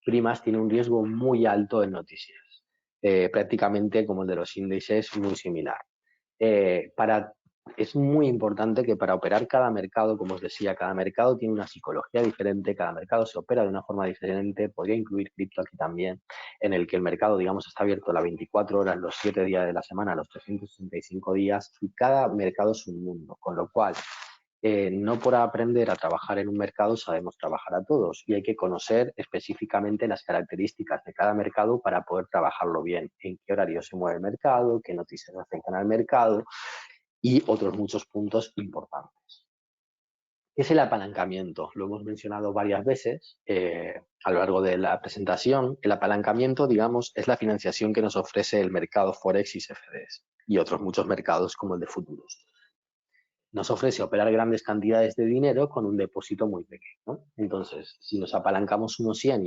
primas tiene un riesgo muy alto en noticias, prácticamente como el de los índices, muy similar. Es muy importante que para operar cada mercado, como os decía, cada mercado tiene una psicología diferente, cada mercado se opera de una forma diferente, podría incluir cripto aquí también, en el que el mercado, digamos, está abierto las 24 horas, los 7 días de la semana, los 365 días, y cada mercado es un mundo, con lo cual no por aprender a trabajar en un mercado sabemos trabajar a todos y hay que conocer específicamente las características de cada mercado para poder trabajarlo bien, en qué horario se mueve el mercado, qué noticias afectan al mercado y otros muchos puntos importantes. ¿Qué es el apalancamiento? Lo hemos mencionado varias veces a lo largo de la presentación. El apalancamiento, digamos, es la financiación que nos ofrece el mercado Forex y CFDs y otros muchos mercados como el de futuros. Nos ofrece operar grandes cantidades de dinero con un depósito muy pequeño. Entonces, si nos apalancamos unos 100,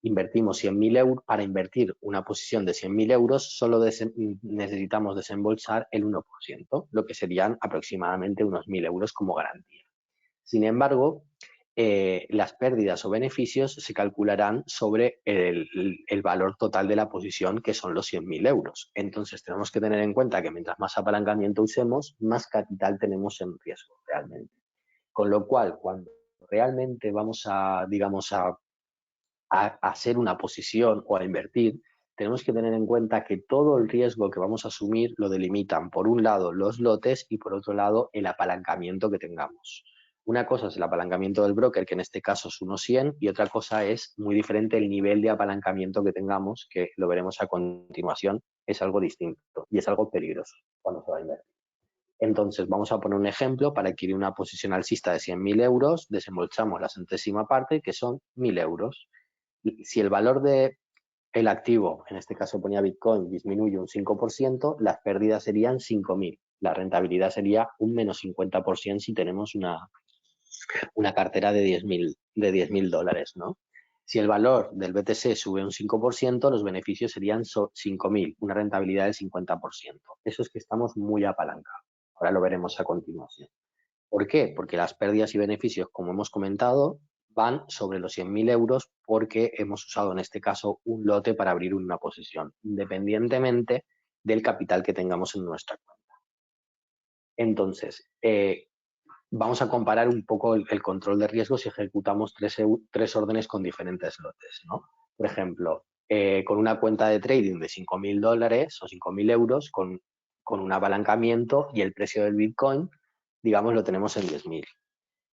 invertimos 100.000 euros, para invertir una posición de 100.000 euros, solo necesitamos desembolsar el 1%, lo que serían aproximadamente unos 1.000 euros como garantía. Sin embargo, las pérdidas o beneficios se calcularán sobre el valor total de la posición, que son los 100.000 euros. Entonces, tenemos que tener en cuenta que mientras más apalancamiento usemos, más capital tenemos en riesgo realmente. Con lo cual, cuando realmente vamos a, digamos, a hacer una posición o a invertir, tenemos que tener en cuenta que todo el riesgo que vamos a asumir lo delimitan, por un lado, los lotes y por otro lado, el apalancamiento que tengamos. Una cosa es el apalancamiento del broker, que en este caso es 1,100, y otra cosa es muy diferente el nivel de apalancamiento que tengamos, que lo veremos a continuación, es algo distinto y es algo peligroso cuando se va a invertir. Entonces, vamos a poner un ejemplo. Para adquirir una posición alcista de 100.000 euros, desembolsamos la centésima parte, que son 1.000 euros. Si el valor del activo, en este caso ponía Bitcoin, disminuye un 5%, las pérdidas serían 5.000. La rentabilidad sería un menos 50% si tenemos una cartera de 10.000 dólares, ¿no? Si el valor del BTC sube un 5%, los beneficios serían 5.000, una rentabilidad del 50%. Eso es que estamos muy apalancados. Ahora lo veremos a continuación. ¿Por qué? Porque las pérdidas y beneficios, como hemos comentado, van sobre los 100.000 euros porque hemos usado en este caso un lote para abrir una posición, independientemente del capital que tengamos en nuestra cuenta. Entonces, vamos a comparar un poco el control de riesgo si ejecutamos tres órdenes con diferentes lotes, ¿no? Por ejemplo, con una cuenta de trading de 5.000 dólares o 5.000 euros con un apalancamiento y el precio del Bitcoin, digamos, lo tenemos en 10.000.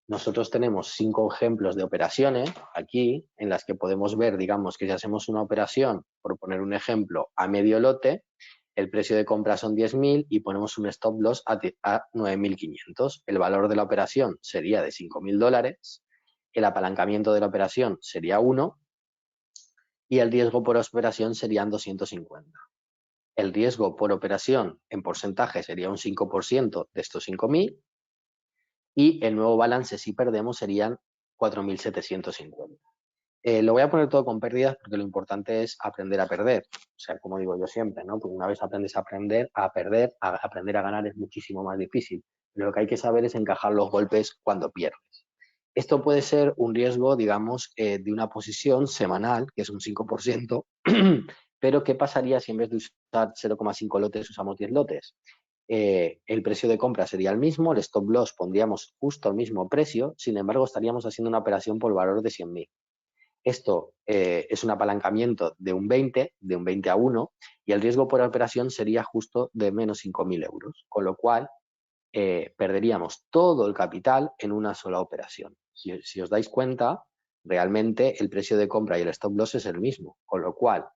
Nosotros tenemos 5 ejemplos de operaciones aquí en las que podemos ver, digamos, que si hacemos una operación, por poner un ejemplo, a medio lote, el precio de compra son 10.000 y ponemos un stop loss a 9.500. El valor de la operación sería de 5.000 dólares, el apalancamiento de la operación sería 1 y el riesgo por operación serían 250. El riesgo por operación en porcentaje sería un 5% de estos 5.000 y el nuevo balance si perdemos serían 4.750. Lo voy a poner todo con pérdidas porque lo importante es aprender a perder. O sea, como digo yo siempre, ¿no? Porque una vez aprendes a perder, aprender a ganar es muchísimo más difícil. Pero lo que hay que saber es encajar los golpes cuando pierdes. Esto puede ser un riesgo, digamos, de una posición semanal, que es un 5%, pero ¿qué pasaría si en vez de usar 0,5 lotes usamos 10 lotes? El precio de compra sería el mismo, el stop loss pondríamos justo el mismo precio, sin embargo estaríamos haciendo una operación por valor de 100.000. Esto es un apalancamiento de un 20 a 1, y el riesgo por operación sería justo de menos 5.000 euros, con lo cual perderíamos todo el capital en una sola operación. Si os dais cuenta, realmente el precio de compra y el stop loss es el mismo, con lo cual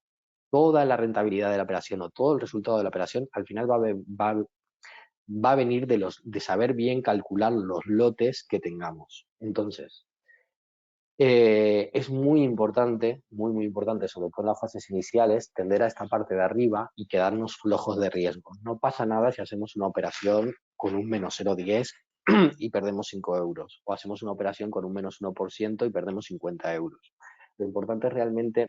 toda la rentabilidad de la operación o todo el resultado de la operación al final va a venir de saber bien calcular los lotes que tengamos. Entonces, es muy importante, muy importante, sobre todo en las fases iniciales, tender a esta parte de arriba y quedarnos flojos de riesgo. No pasa nada si hacemos una operación con un menos 0,10 y perdemos 5 euros, o hacemos una operación con un menos 1% y perdemos 50 euros. Lo importante es realmente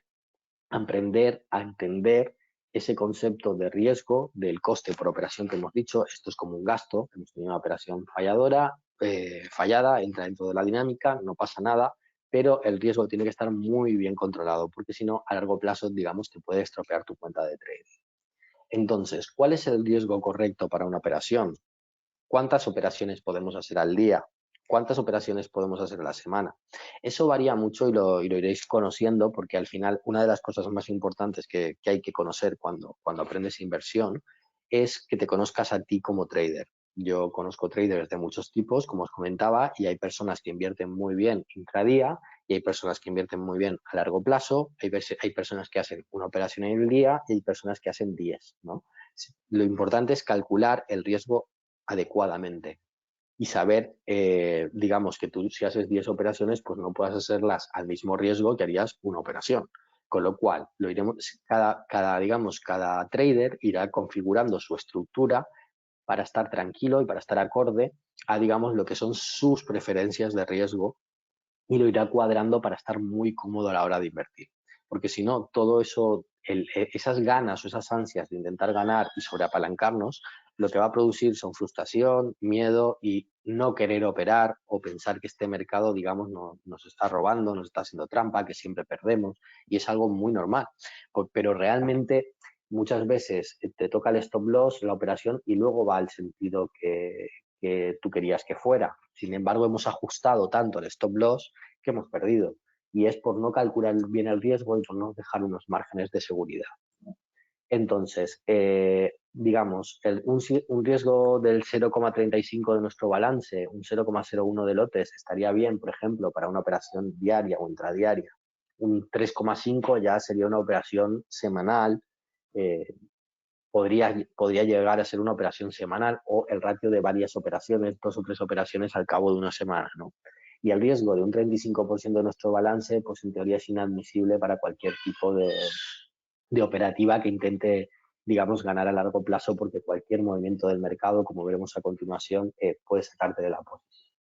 aprender a entender ese concepto de riesgo, del coste por operación que hemos dicho. Esto es como un gasto, hemos tenido una operación falladora, fallada, entra dentro de la dinámica, no pasa nada, pero el riesgo tiene que estar muy bien controlado, porque si no, a largo plazo, digamos, te puede estropear tu cuenta de trading. Entonces, ¿cuál es el riesgo correcto para una operación? ¿Cuántas operaciones podemos hacer al día? ¿Cuántas operaciones podemos hacer a la semana? Eso varía mucho y lo iréis conociendo, porque al final una de las cosas más importantes que hay que conocer cuando aprendes inversión es que te conozcas a ti como trader. Yo conozco traders de muchos tipos, como os comentaba, y hay personas que invierten muy bien intradía y hay personas que invierten muy bien a largo plazo, hay personas que hacen una operación en el día y hay personas que hacen 10, ¿no? Lo importante es calcular el riesgo adecuadamente y saber, digamos, que tú si haces 10 operaciones, pues no puedas hacerlas al mismo riesgo que harías una operación. Con lo cual, lo iremos, digamos, cada trader irá configurando su estructura para estar tranquilo y para estar acorde a, digamos, lo que son sus preferencias de riesgo y lo irá cuadrando para estar muy cómodo a la hora de invertir. Porque si no, todo eso, esas ganas o esas ansias de intentar ganar y sobreapalancarnos, lo que va a producir son frustración, miedo y no querer operar o pensar que este mercado, digamos, nos está robando, nos está haciendo trampa, que siempre perdemos y es algo muy normal. Pero realmente muchas veces te toca el stop loss, la operación y luego va al sentido que tú querías que fuera. Sin embargo, hemos ajustado tanto el stop loss que hemos perdido. Y es por no calcular bien el riesgo y por no dejar unos márgenes de seguridad. Entonces, digamos, un riesgo del 0,35 de nuestro balance, un 0,01 de lotes estaría bien, por ejemplo, para una operación diaria o intradiaria. Un 3,5 ya sería una operación semanal, eh, podría llegar a ser una operación semanal o el ratio de varias operaciones, 2 o 3 operaciones al cabo de una semana, ¿no? Y el riesgo de un 35% de nuestro balance, pues en teoría es inadmisible para cualquier tipo de operativa que intente, digamos, ganar a largo plazo, porque cualquier movimiento del mercado, como veremos a continuación, puede sacarte de la posición.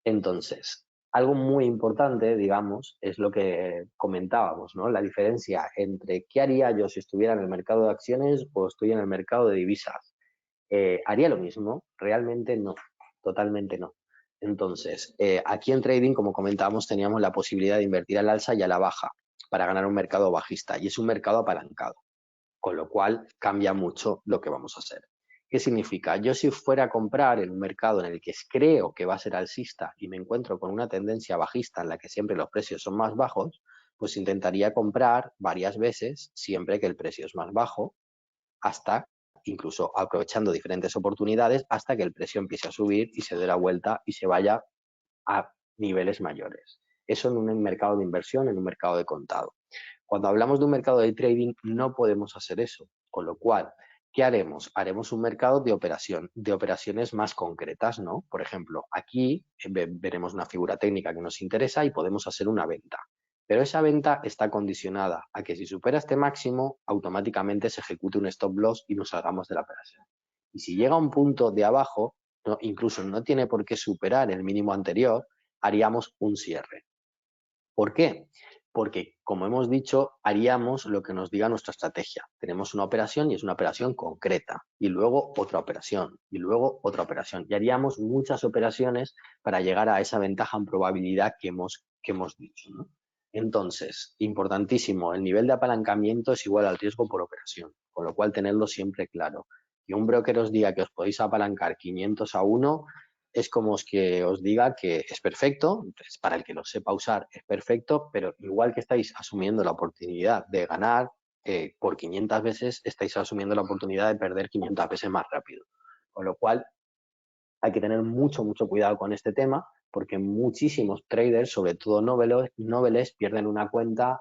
Entonces, algo muy importante, digamos, es lo que comentábamos, ¿no? La diferencia entre qué haría yo si estuviera en el mercado de acciones o estoy en el mercado de divisas. ¿Haría lo mismo? Realmente no, totalmente no. Entonces, aquí en trading, como comentábamos, teníamos la posibilidad de invertir al alza y a la baja para ganar un mercado bajista y es un mercado apalancado, con lo cual cambia mucho lo que vamos a hacer. ¿Qué significa? Yo si fuera a comprar en un mercado en el que creo que va a ser alcista y me encuentro con una tendencia bajista en la que siempre los precios son más bajos, pues intentaría comprar varias veces siempre que el precio es más bajo, hasta incluso aprovechando diferentes oportunidades hasta que el precio empiece a subir y se dé la vuelta y se vaya a niveles mayores. Eso en un mercado de inversión, en un mercado de contado. Cuando hablamos de un mercado de trading no podemos hacer eso, con lo cual, ¿qué haremos? Haremos un mercado de operaciones más concretas, ¿no? Por ejemplo, aquí veremos una figura técnica que nos interesa y podemos hacer una venta. Pero esa venta está condicionada a que si supera este máximo, automáticamente se ejecute un stop loss y nos salgamos de la operación. Y si llega a un punto de abajo, incluso no tiene por qué superar el mínimo anterior, haríamos un cierre. ¿Por qué? Porque, como hemos dicho, haríamos lo que nos diga nuestra estrategia. Tenemos una operación y es una operación concreta. Y luego otra operación. Y luego otra operación. Y haríamos muchas operaciones para llegar a esa ventaja en probabilidad que hemos dicho, ¿no? Entonces, importantísimo, el nivel de apalancamiento es igual al riesgo por operación. Con lo cual, tenerlo siempre claro. Que un broker os diga que os podéis apalancar 500 a 1 es como que os diga que es perfecto, entonces para el que lo sepa usar es perfecto, pero igual que estáis asumiendo la oportunidad de ganar por 500 veces, estáis asumiendo la oportunidad de perder 500 veces más rápido. Con lo cual hay que tener mucho, mucho cuidado con este tema, porque muchísimos traders, sobre todo noveles, pierden una cuenta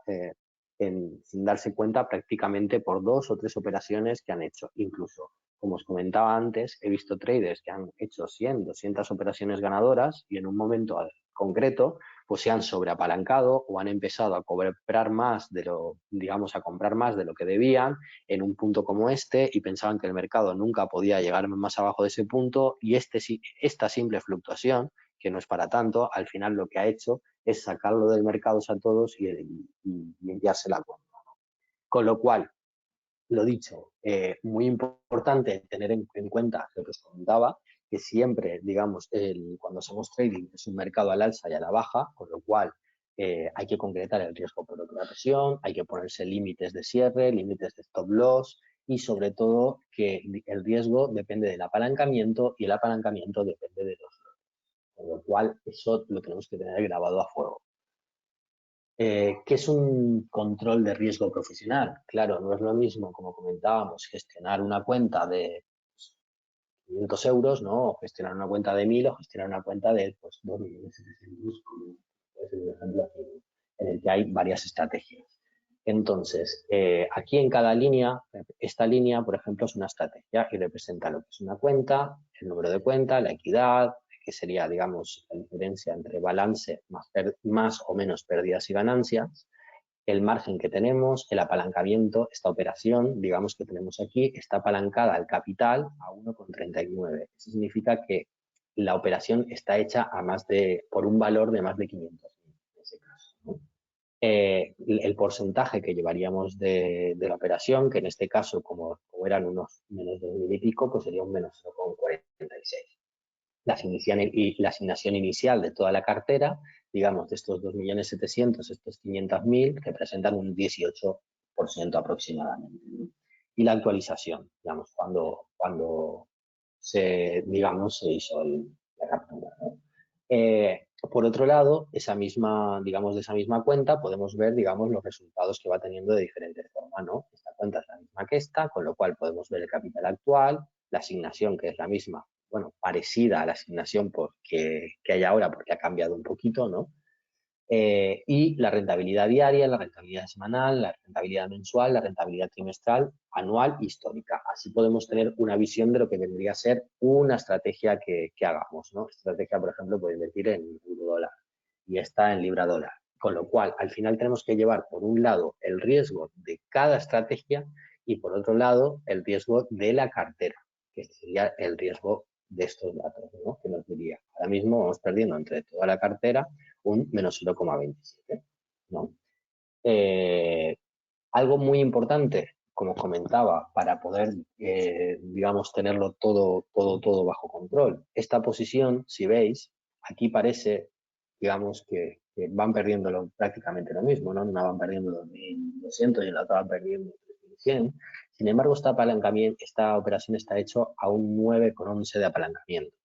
sin darse cuenta prácticamente por 2 o 3 operaciones que han hecho. Incluso, como os comentaba antes, he visto traders que han hecho 100, 200 operaciones ganadoras y en un momento concreto pues se han sobreapalancado o han empezado a comprar más de lo, digamos, a comprar más de lo que debían en un punto como este y pensaban que el mercado nunca podía llegar más abajo de ese punto y esta simple fluctuación, que no es para tanto, al final lo que ha hecho es sacarlo del mercado a todos y enviarse la cuenta. Con lo cual, lo dicho, muy importante tener en cuenta lo que os comentaba, que siempre, digamos, cuando hacemos trading es un mercado al alza y a la baja, con lo cual hay que concretar el riesgo por otra presión, hay que ponerse límites de cierre, límites de stop loss y sobre todo que el riesgo depende del apalancamiento y el apalancamiento depende de los lotes. Con lo cual eso lo tenemos que tener grabado a fuego. ¿Qué es un control de riesgo profesional? Claro, no es lo mismo, como comentábamos, gestionar una cuenta de 500 euros, ¿no? O gestionar una cuenta de 1.000 o gestionar una cuenta de 2.700.000, como puede ser un ejemplo aquí, en el que hay varias estrategias. Entonces, aquí en cada línea, esta línea, por ejemplo, es una estrategia y representa lo que es una cuenta, el número de cuenta, la equidad, que sería, digamos, la diferencia entre balance más o menos pérdidas y ganancias, el margen que tenemos, el apalancamiento, esta operación, digamos que tenemos aquí, está apalancada al capital a 1,39. Eso significa que la operación está hecha por un valor de más de 500.000 en ese caso, ¿no? El porcentaje que llevaríamos de la operación, que en este caso, como eran unos menos de 2.000 y pico, pues sería un menos 0,46. La asignación inicial de toda la cartera, digamos, de estos 2.700.000, estos 500.000, representan un 18% aproximadamente, ¿no? Y la actualización, digamos, cuando se hizo la captura, ¿no? Por otro lado, de esa misma cuenta podemos ver, digamos, los resultados que va teniendo de diferente forma, ¿no? Esta cuenta es la misma que esta, con lo cual podemos ver el capital actual, la asignación, que es la misma, bueno, parecida a la asignación que hay ahora porque ha cambiado un poquito, ¿no? Y la rentabilidad diaria, la rentabilidad semanal, la rentabilidad mensual, la rentabilidad trimestral, anual, histórica. Así podemos tener una visión de lo que vendría a ser una estrategia que hagamos, ¿no? Esta estrategia, por ejemplo, puede invertir en euro-dólar y esta en libra-dólar. Con lo cual, al final tenemos que llevar, por un lado, el riesgo de cada estrategia y, por otro lado, el riesgo de la cartera, que sería el riesgo de estos datos, ¿no? Que nos diría, ahora mismo vamos perdiendo entre toda la cartera un menos 0,27, ¿no? Algo muy importante, como comentaba, para poder, digamos, tenerlo todo bajo control. Esta posición, si veis, aquí parece, digamos, que van perdiendo prácticamente lo mismo, ¿no? Una van perdiendo 2.200 y la otra van perdiendo 3.100. Sin embargo, esta operación está hecho a un 9,11 de apalancamiento.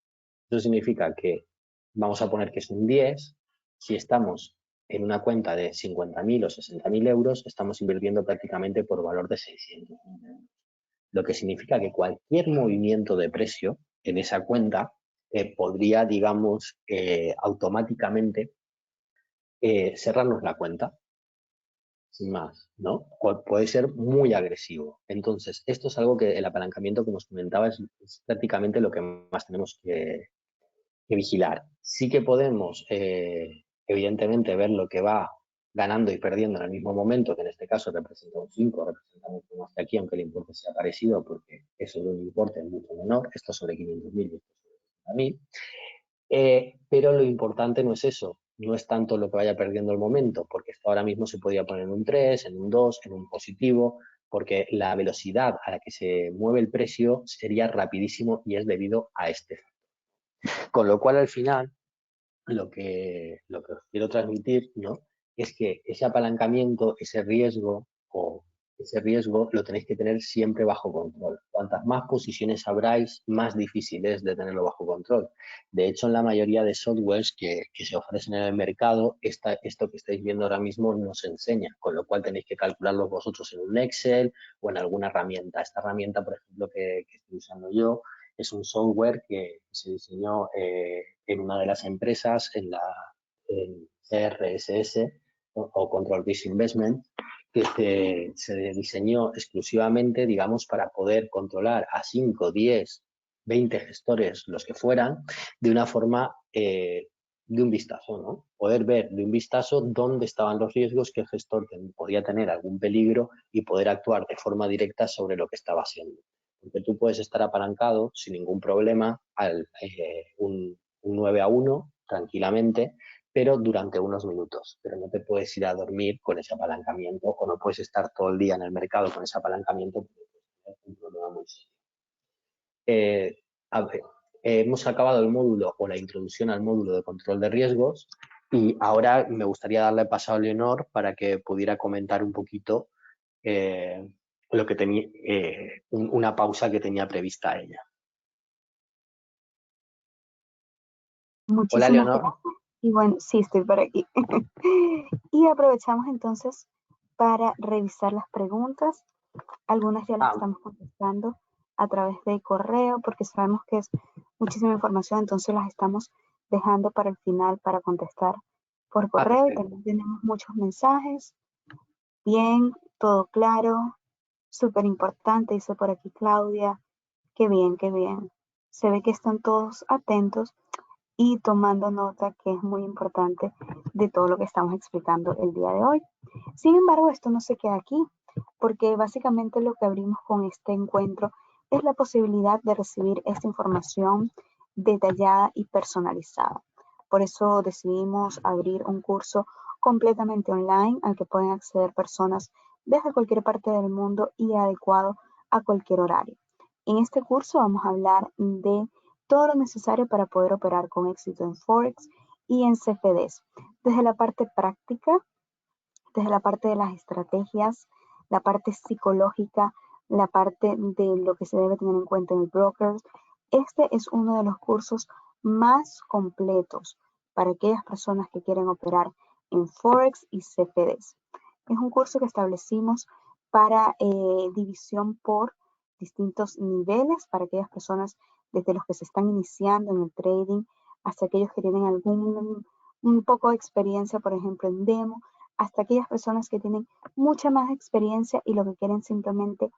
Eso significa que vamos a poner que es un 10. Si estamos en una cuenta de 50.000 o 60.000 euros, estamos invirtiendo prácticamente por valor de 600 euros. Lo que significa que cualquier movimiento de precio en esa cuenta podría, digamos, automáticamente cerrarnos la cuenta, sin más, ¿no? Puede ser muy agresivo. Entonces, esto es algo que el apalancamiento, como os comentaba, es prácticamente lo que más tenemos que vigilar. Sí que podemos, evidentemente, ver lo que va ganando y perdiendo en el mismo momento, que en este caso representa un 5, representa mucho más que aquí, aunque el importe sea parecido, porque es sobre un importe mucho menor, esto sobre 500.000 y esto sobre 60.000. Pero lo importante no es eso, no es tanto lo que vaya perdiendo el momento, porque esto ahora mismo se podría poner en un 3, en un 2, en un positivo, porque la velocidad a la que se mueve el precio sería rapidísimo y es debido a este factor. Con lo cual, al final, lo que os quiero transmitir, ¿no? Es que ese apalancamiento, ese riesgo lo tenéis que tener siempre bajo control. Cuantas más posiciones abráis, más difícil es de tenerlo bajo control. De hecho, en la mayoría de softwares que se ofrecen en el mercado, esto que estáis viendo ahora mismo no se enseña, con lo cual tenéis que calcularlo vosotros en un Excel o en alguna herramienta. Esta herramienta, por ejemplo, que estoy usando yo, es un software que se diseñó en una de las empresas, en CRSS o Control Risk Investment, que se diseñó exclusivamente, digamos, para poder controlar a 5, 10, 20 gestores, los que fueran, de una forma de un vistazo, ¿no? Poder ver de un vistazo dónde estaban los riesgos, que el gestor podía tener algún peligro y poder actuar de forma directa sobre lo que estaba haciendo. Porque tú puedes estar apalancado sin ningún problema un 9-1 tranquilamente, pero durante unos minutos. Pero no te puedes ir a dormir con ese apalancamiento o no puedes estar todo el día en el mercado con ese apalancamiento porque es un problema muy serio. A ver, hemos acabado el módulo o la introducción al módulo de control de riesgos y ahora me gustaría darle paso a Leonor para que pudiera comentar un poquito lo que tenía, una pausa que tenía prevista ella. Hola, Muchísimas Leonor. gracias. Y bueno, sí, estoy por aquí. Y aprovechamos entonces para revisar las preguntas. Algunas ya las estamos contestando a través de correo porque sabemos que es muchísima información, entonces las estamos dejando para el final para contestar por correo. Y Perfecto. también tenemos muchos mensajes. Bien, todo claro, súper importante, dice por aquí Claudia. Qué bien, qué bien. Se ve que están todos atentos y tomando nota, que es muy importante, de todo lo que estamos explicando el día de hoy. Sin embargo, esto no se queda aquí, porque básicamente lo que abrimos con este encuentro es la posibilidad de recibir esta información detallada y personalizada. Por eso decidimos abrir un curso completamente online al que pueden acceder personas desde cualquier parte del mundo y adecuado a cualquier horario. En este curso vamos a hablar de todo lo necesario para poder operar con éxito en Forex y en CFDs, desde la parte práctica, desde la parte de las estrategias, la parte psicológica, la parte de lo que se debe tener en cuenta en el broker. Este es uno de los cursos más completos para aquellas personas que quieren operar en Forex y CFDs. Es un curso que establecimos para división por distintos niveles, para aquellas personas desde los que se están iniciando en el trading hasta aquellos que tienen un poco de experiencia, por ejemplo, en demo, hasta aquellas personas que tienen mucha más experiencia y lo que quieren simplemente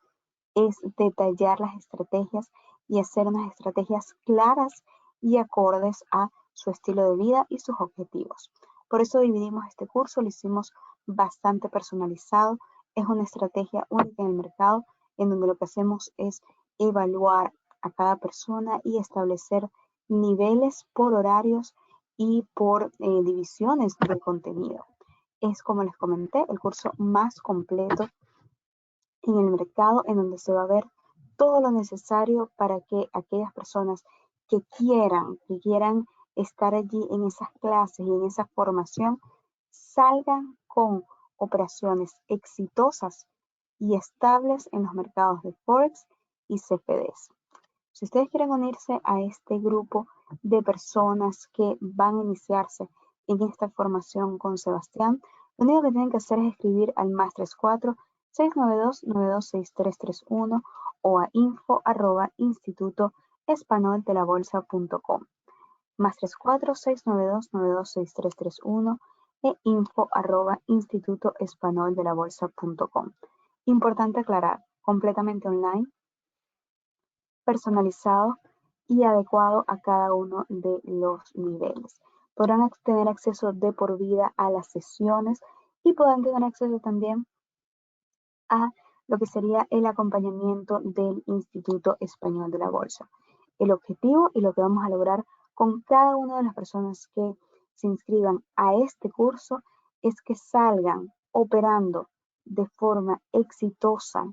es detallar las estrategias y hacer unas estrategias claras y acordes a su estilo de vida y sus objetivos. Por eso dividimos este curso, lo hicimos bastante personalizado. Es una estrategia única en el mercado en donde lo que hacemos es evaluar a cada persona y establecer niveles por horarios y por divisiones de contenido. Es, como les comenté, el curso más completo en el mercado en donde se va a ver todo lo necesario para que aquellas personas que quieran estar allí en esas clases y en esa formación, salgan con operaciones exitosas y estables en los mercados de Forex y CFDs. Si ustedes quieren unirse a este grupo de personas que van a iniciarse en esta formación con Sebastián, lo único que tienen que hacer es escribir al +34 692 926331 o a info@institutoespanoldelabolsa.com. +34 692 926331 e info@institutoespanoldelabolsa.com. Importante aclarar, completamente online, personalizado y adecuado a cada uno de los niveles. Podrán tener acceso de por vida a las sesiones y podrán tener acceso también a lo que sería el acompañamiento del Instituto Español de la Bolsa. El objetivo y lo que vamos a lograr con cada una de las personas que se inscriban a este curso es que salgan operando de forma exitosa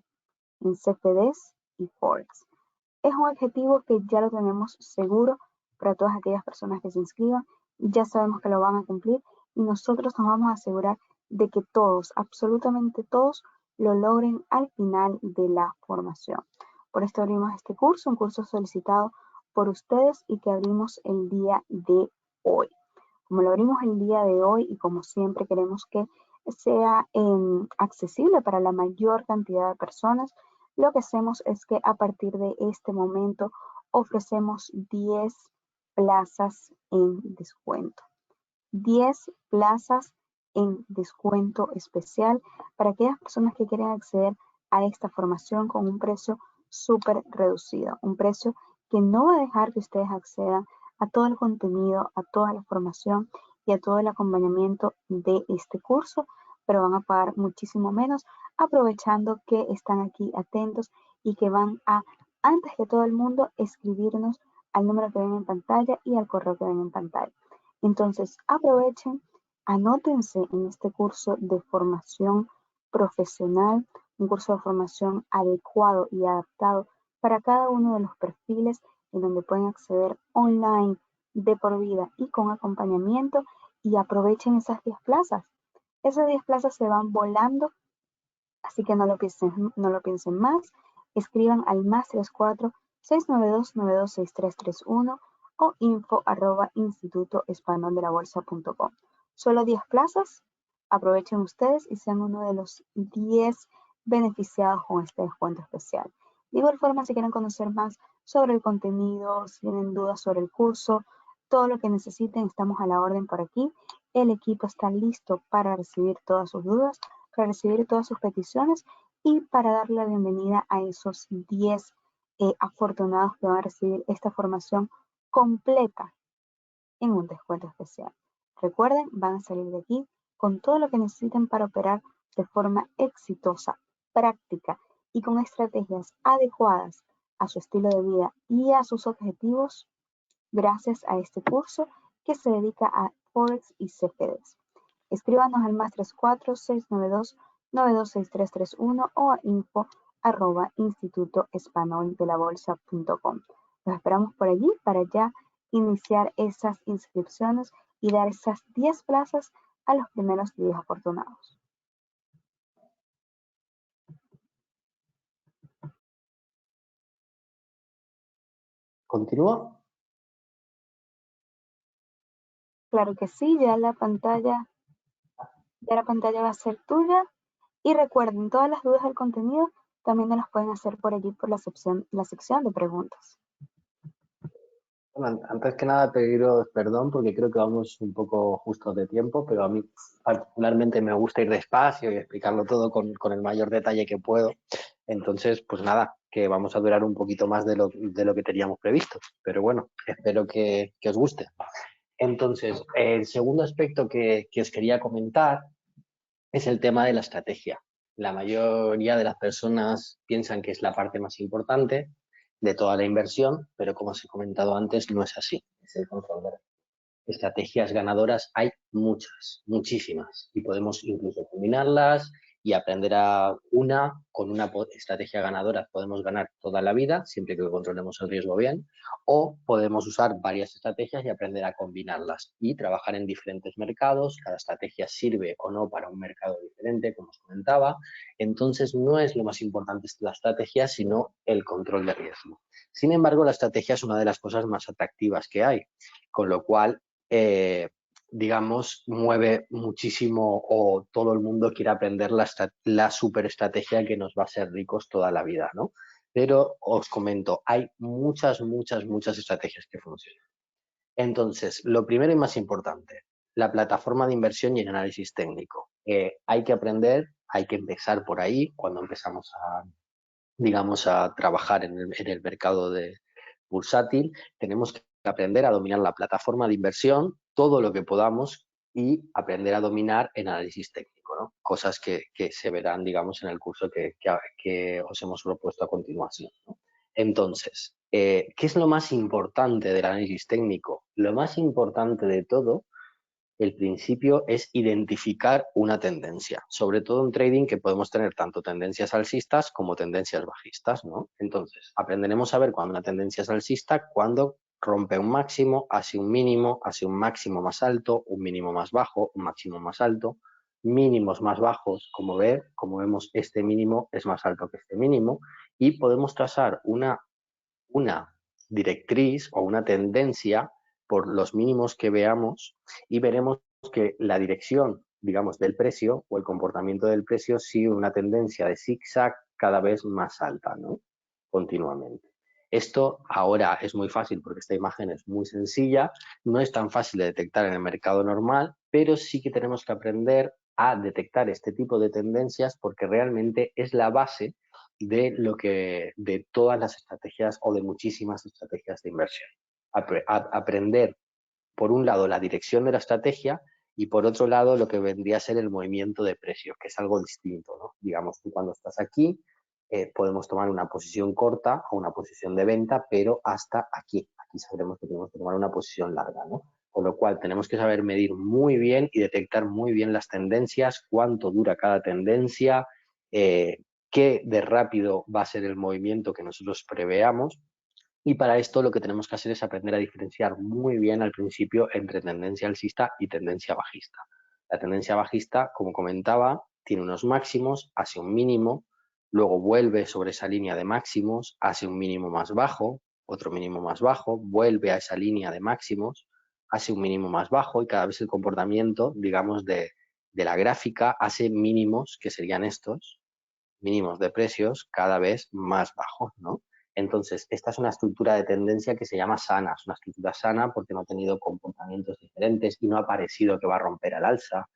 en CFDs y Forex. Es un objetivo que ya lo tenemos seguro para todas aquellas personas que se inscriban. Ya sabemos que lo van a cumplir y nosotros nos vamos a asegurar de que todos, absolutamente todos, lo logren al final de la formación. Por esto abrimos este curso, un curso solicitado por ustedes y que abrimos el día de hoy. Como lo abrimos el día de hoy y como siempre queremos que sea accesible para la mayor cantidad de personas, lo que hacemos es que a partir de este momento ofrecemos 10 plazas en descuento. 10 plazas en descuento especial para aquellas personas que quieren acceder a esta formación con un precio súper reducido, un precio que no va a dejar que ustedes accedan a todo el contenido, a toda la formación y a todo el acompañamiento de este curso, pero van a pagar muchísimo menos, aprovechando que están aquí atentos y que van a, antes que todo el mundo, escribirnos al número que ven en pantalla y al correo que ven en pantalla. Entonces, aprovechen, anótense en este curso de formación profesional, un curso de formación adecuado y adaptado para cada uno de los perfiles en donde pueden acceder online de por vida y con acompañamiento, y aprovechen esas 10 plazas. Esas 10 plazas se van volando, así que no lo piensen más. Escriban al +34 692 926331 o info@institutoespanoldelabolsa.com. Solo 10 plazas, aprovechen ustedes y sean uno de los 10 beneficiados con este descuento especial. De igual forma, si quieren conocer más sobre el contenido, si tienen dudas sobre el curso, todo lo que necesiten, estamos a la orden por aquí. El equipo está listo para recibir todas sus dudas, para recibir todas sus peticiones y para darle la bienvenida a esos 10 afortunados que van a recibir esta formación completa en un descuento especial. Recuerden, van a salir de aquí con todo lo que necesiten para operar de forma exitosa, práctica y con estrategias adecuadas a su estilo de vida y a sus objetivos gracias a este curso que se dedica a Forex y CFDs. Escríbanos al +34 692 926331 o a info@institutoespanoldelabolsa.com. Los esperamos por allí para ya iniciar esas inscripciones y dar esas 10 plazas a los primeros 10 afortunados. ¿Continúa? Claro que sí, ya la pantalla va a ser tuya. Y recuerden, todas las dudas del contenido también nos las pueden hacer por allí por la sección de preguntas. Bueno, antes que nada pediros perdón porque creo que vamos un poco justos de tiempo, pero a mí particularmente me gusta ir despacio y explicarlo todo con el mayor detalle que puedo. Entonces, pues nada, que vamos a durar un poquito más de lo que teníamos previsto. Pero bueno, espero que os guste. Entonces, el segundo aspecto que os quería comentar es el tema de la estrategia. La mayoría de las personas piensan que es la parte más importante de toda la inversión, pero como os he comentado antes, no es así. Es el control de estrategias ganadoras hay muchas, muchísimas, y podemos incluso combinarlas y aprender a con una estrategia ganadora podemos ganar toda la vida, siempre que controlemos el riesgo bien, o podemos usar varias estrategias y aprender a combinarlas y trabajar en diferentes mercados. Cada estrategia sirve o no para un mercado diferente, como os comentaba. Entonces, no es lo más importante la estrategia, sino el control de riesgo. Sin embargo, la estrategia es una de las cosas más atractivas que hay, con lo cual digamos, mueve muchísimo o todo el mundo quiere aprender la superestrategia que nos va a hacer ricos toda la vida, ¿no? Pero os comento, hay muchas estrategias que funcionan. Entonces, lo primero y más importante, la plataforma de inversión y el análisis técnico. Hay que aprender, hay que empezar por ahí cuando empezamos digamos, a trabajar en el mercado bursátil. Tenemos que aprender a dominar la plataforma de inversión, todo lo que podamos, y aprender a dominar el análisis técnico, ¿no? Cosas que se verán, digamos, en el curso que os hemos propuesto a continuación, ¿no? Entonces, ¿qué es lo más importante del análisis técnico? Lo más importante de todo, el principio, es identificar una tendencia, sobre todo en trading, que podemos tener tanto tendencias alcistas como tendencias bajistas, ¿no? Entonces, aprenderemos a ver cuando una tendencia es alcista, cuando rompe un máximo, hace un mínimo, hace un máximo más alto, un mínimo más bajo, un máximo más alto, mínimos más bajos, como vemos, este mínimo es más alto que este mínimo, y podemos trazar una directriz o una tendencia por los mínimos que veamos, y veremos que la dirección, digamos, del precio o el comportamiento del precio sigue una tendencia de zigzag cada vez más alta, ¿no? Continuamente. Esto ahora es muy fácil porque esta imagen es muy sencilla, no es tan fácil de detectar en el mercado normal, pero sí que tenemos que aprender a detectar este tipo de tendencias porque realmente es la base de todas las estrategias o de muchísimas estrategias de inversión. Aprender, por un lado, la dirección de la estrategia y, por otro lado, lo que vendría a ser el movimiento de precios, que es algo distinto, ¿no? Digamos, tú cuando estás aquí podemos tomar una posición corta o una posición de venta, pero hasta aquí. Aquí sabremos que tenemos que tomar una posición larga, ¿no? Con lo cual tenemos que saber medir muy bien y detectar muy bien las tendencias, cuánto dura cada tendencia, qué de rápido va a ser el movimiento que nosotros preveamos, Y para esto lo que tenemos que hacer es aprender a diferenciar muy bien al principio entre tendencia alcista y tendencia bajista. La tendencia bajista, como comentaba, tiene unos máximos, hace un mínimo, luego vuelve sobre esa línea de máximos, hace un mínimo más bajo, otro mínimo más bajo, vuelve a esa línea de máximos, hace un mínimo más bajo y cada vez el comportamiento, digamos, de la gráfica hace mínimos, que serían estos, mínimos de precios cada vez más bajos, ¿no? Entonces, esta es una estructura de tendencia que se llama sana, es una estructura sana porque no ha tenido comportamientos diferentes y no ha parecido que va a romper al alza.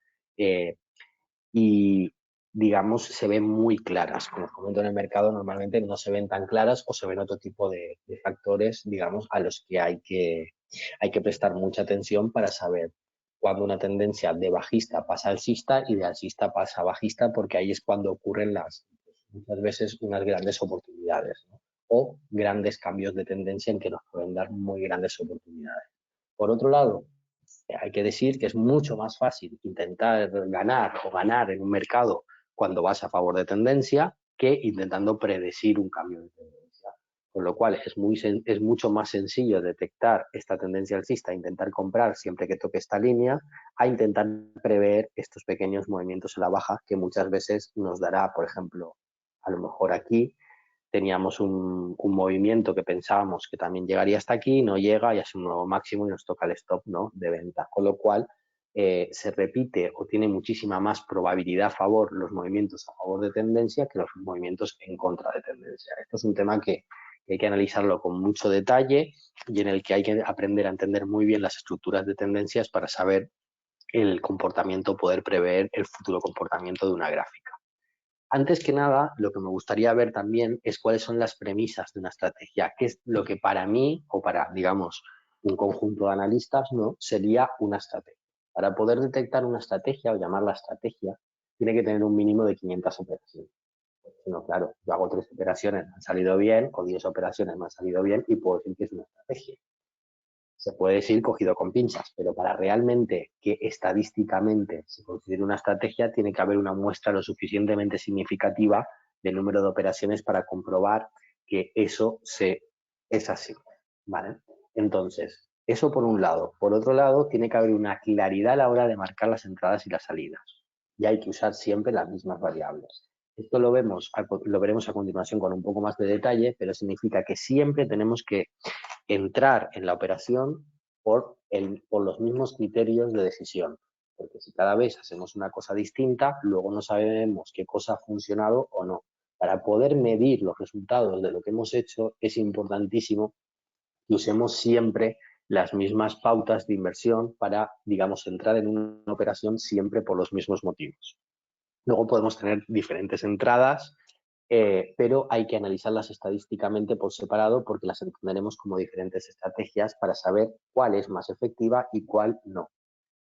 Y, digamos, se ven muy claras. Como os comento, en el mercado normalmente no se ven tan claras o se ven otro tipo de factores, digamos, a los que hay que prestar mucha atención para saber cuando una tendencia de bajista pasa a alcista y de alcista pasa a bajista, porque ahí es cuando ocurren muchas veces unas grandes oportunidades, ¿no? O grandes cambios de tendencia en que nos pueden dar muy grandes oportunidades. Por otro lado, hay que decir que es mucho más fácil intentar ganar o ganar en un mercado cuando vas a favor de tendencia que intentando predecir un cambio de tendencia. Con lo cual es mucho más sencillo detectar esta tendencia alcista, intentar comprar siempre que toque esta línea, a intentar prever estos pequeños movimientos a la baja que muchas veces nos dará, por ejemplo, a lo mejor aquí teníamos un movimiento que pensábamos que también llegaría hasta aquí, no llega y hace un nuevo máximo y nos toca el stop, ¿no?, de venta. Con lo cual se repite o tiene muchísima más probabilidad a favor los movimientos a favor de tendencia que los movimientos en contra de tendencia. Esto es un tema que hay que analizarlo con mucho detalle y en el que hay que aprender a entender muy bien las estructuras de tendencias para saber el comportamiento, poder prever el futuro comportamiento de una gráfica. Antes que nada, lo que me gustaría ver también es cuáles son las premisas de una estrategia, qué es lo que para mí o para, digamos, un conjunto de analistas, ¿no?, sería una estrategia. Para poder detectar una estrategia o llamarla estrategia, tiene que tener un mínimo de 500 operaciones. No, claro, yo hago 3 operaciones, me han salido bien, o 10 operaciones me han salido bien y puedo decir que es una estrategia. Se puede decir cogido con pinzas, pero para realmente que estadísticamente se considere una estrategia, tiene que haber una muestra lo suficientemente significativa del número de operaciones para comprobar que eso es así, ¿vale? Entonces, eso por un lado. Por otro lado, tiene que haber una claridad a la hora de marcar las entradas y las salidas. Y hay que usar siempre las mismas variables. Esto lo veremos a continuación con un poco más de detalle, pero significa que siempre tenemos que entrar en la operación por los mismos criterios de decisión. Porque si cada vez hacemos una cosa distinta, luego no sabemos qué cosa ha funcionado o no. Para poder medir los resultados de lo que hemos hecho, es importantísimo que usemos siempre las mismas pautas de inversión para, digamos, entrar en una operación siempre por los mismos motivos. Luego podemos tener diferentes entradas, pero hay que analizarlas estadísticamente por separado porque las entenderemos como diferentes estrategias para saber cuál es más efectiva y cuál no.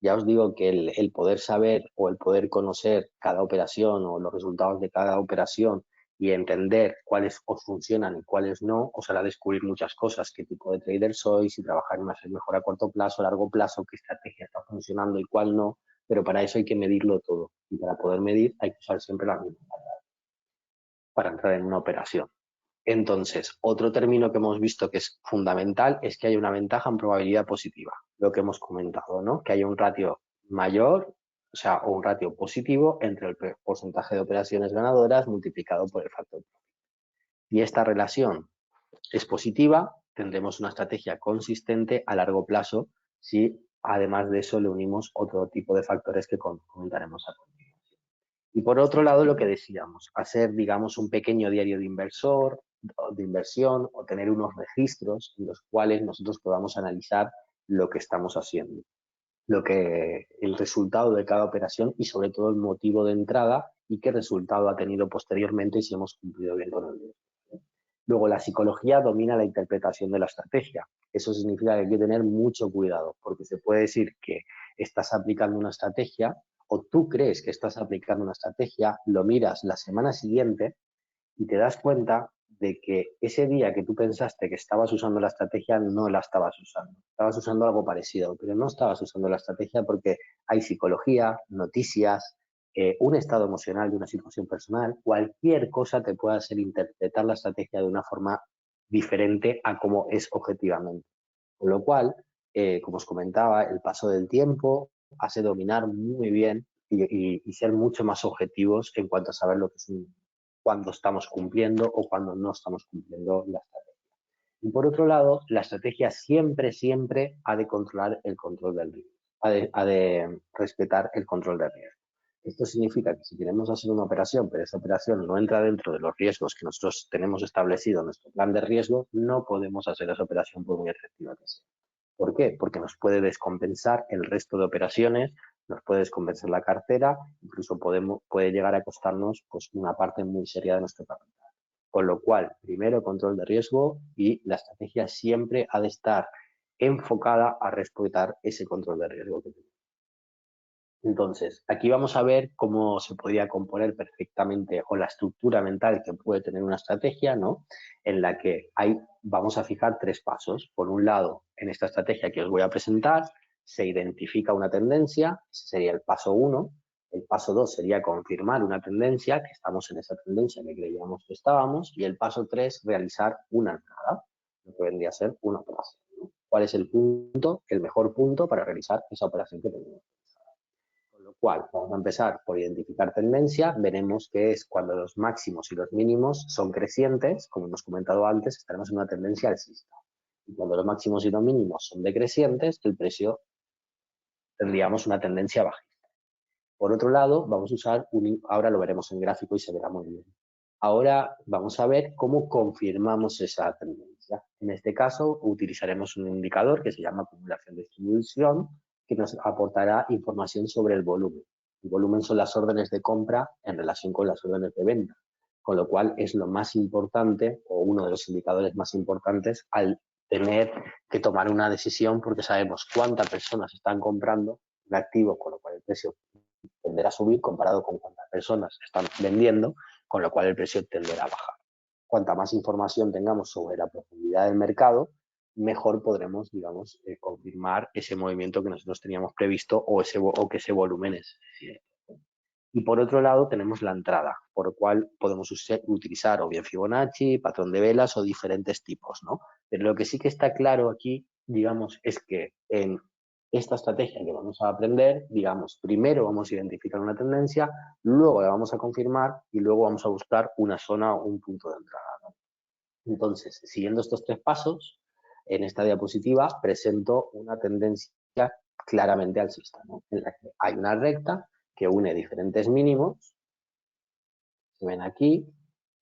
Ya os digo que el poder saber o el poder conocer cada operación o los resultados de cada operación y entender cuáles os funcionan y cuáles no, os hará descubrir muchas cosas, qué tipo de trader sois, si trabajar más es mejor a corto plazo, a largo plazo, qué estrategia está funcionando y cuál no, pero para eso hay que medirlo todo y para poder medir hay que usar siempre la misma para entrar en una operación. Entonces, otro término que hemos visto que es fundamental es que hay una ventaja en probabilidad positiva, lo que hemos comentado, ¿no?, que haya un ratio mayor, o sea, un ratio positivo entre el porcentaje de operaciones ganadoras multiplicado por el factor. Si esta relación es positiva, tendremos una estrategia consistente a largo plazo si además de eso le unimos otro tipo de factores que comentaremos a continuación. Y por otro lado, lo que decíamos, hacer, digamos, un pequeño diario de inversión o tener unos registros en los cuales nosotros podamos analizar lo que estamos haciendo, el resultado de cada operación y sobre todo el motivo de entrada y qué resultado ha tenido posteriormente y si hemos cumplido bien con el riesgo. Luego, la psicología domina la interpretación de la estrategia. Eso significa que hay que tener mucho cuidado, porque se puede decir que estás aplicando una estrategia o tú crees que estás aplicando una estrategia, lo miras la semana siguiente y te das cuenta de que ese día que tú pensaste que estabas usando la estrategia no la estabas usando. Estabas usando algo parecido, pero no estabas usando la estrategia porque hay psicología, noticias, un estado emocional de una situación personal, cualquier cosa te puede hacer interpretar la estrategia de una forma diferente a cómo es objetivamente. Con lo cual, como os comentaba, el paso del tiempo hace dominar muy bien y ser mucho más objetivos en cuanto a saber lo que es cuando estamos cumpliendo o cuando no estamos cumpliendo la estrategia. Y por otro lado, la estrategia siempre, siempre ha de controlar el control del riesgo, ha de respetar el control del riesgo. Esto significa que si queremos hacer una operación, pero esa operación no entra dentro de los riesgos que nosotros tenemos establecido en nuestro plan de riesgo, no podemos hacer esa operación por muy efectiva que sea. ¿Por qué? Porque nos puede descompensar el resto de operaciones, nos puede descompensar la cartera, incluso puede llegar a costarnos pues, una parte muy seria de nuestro capital. Con lo cual, primero control de riesgo y la estrategia siempre ha de estar enfocada a respetar ese control de riesgo que tenemos. Entonces, aquí vamos a ver cómo se podría componer perfectamente o la estructura mental que puede tener una estrategia, ¿no? En la que vamos a fijar 3 pasos. Por un lado, en esta estrategia que os voy a presentar, se identifica una tendencia, ese sería el paso 1. El paso 2 sería confirmar una tendencia, que estamos en esa tendencia que creíamos que estábamos. Y el paso 3, realizar una entrada, lo que vendría a ser una operación, ¿no? ¿Cuál es el punto, el mejor punto para realizar esa operación que tenemos? Con lo cual, vamos a empezar por identificar tendencia. Veremos que es cuando los máximos y los mínimos son crecientes, como hemos comentado antes, estaremos en una tendencia alcista. Y cuando los máximos y los mínimos son decrecientes, el precio tendríamos una tendencia bajista. Por otro lado, vamos a usar ahora lo veremos en gráfico y se verá muy bien. Ahora vamos a ver cómo confirmamos esa tendencia. En este caso, utilizaremos un indicador que se llama acumulación de distribución, que nos aportará información sobre el volumen. El volumen son las órdenes de compra en relación con las órdenes de venta, con lo cual es lo más importante o uno de los indicadores más importantes al tener que tomar una decisión porque sabemos cuántas personas están comprando un activo, con lo cual el precio tenderá a subir comparado con cuántas personas están vendiendo, con lo cual el precio tenderá a bajar. Cuanta más información tengamos sobre la profundidad del mercado, mejor podremos, digamos, confirmar ese movimiento que nosotros teníamos previsto o que ese volumen es cierto. Y por otro lado tenemos la entrada, por lo cual podemos utilizar o bien Fibonacci, patrón de velas o diferentes tipos, ¿no? Pero lo que sí que está claro aquí, digamos, es que en esta estrategia que vamos a aprender, digamos, primero vamos a identificar una tendencia, luego la vamos a confirmar y luego vamos a buscar una zona o un punto de entrada, ¿no? Entonces, siguiendo estos 3 pasos, en esta diapositiva presento una tendencia claramente alcista, ¿no? En la que hay una recta que une diferentes mínimos, se ven aquí,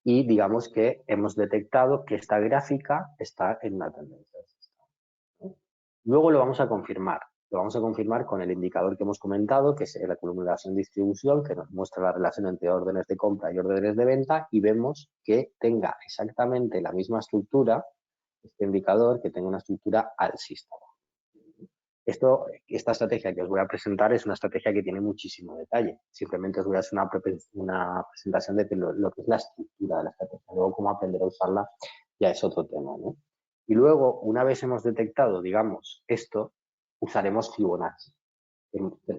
y digamos que hemos detectado que esta gráfica está en una tendencia alcista, ¿no? Luego lo vamos a confirmar. Lo vamos a confirmar con el indicador que hemos comentado, que es la acumulación-distribución, que nos muestra la relación entre órdenes de compra y órdenes de venta, y vemos que tenga exactamente la misma estructura, este indicador, que tenga una estructura alcista. Esta estrategia que os voy a presentar es una estrategia que tiene muchísimo detalle. Simplemente os voy a hacer una presentación de lo que es la estructura de la estrategia. Luego, cómo aprender a usarla ya es otro tema, ¿no? Y luego, una vez hemos detectado, digamos, esto, usaremos Fibonacci.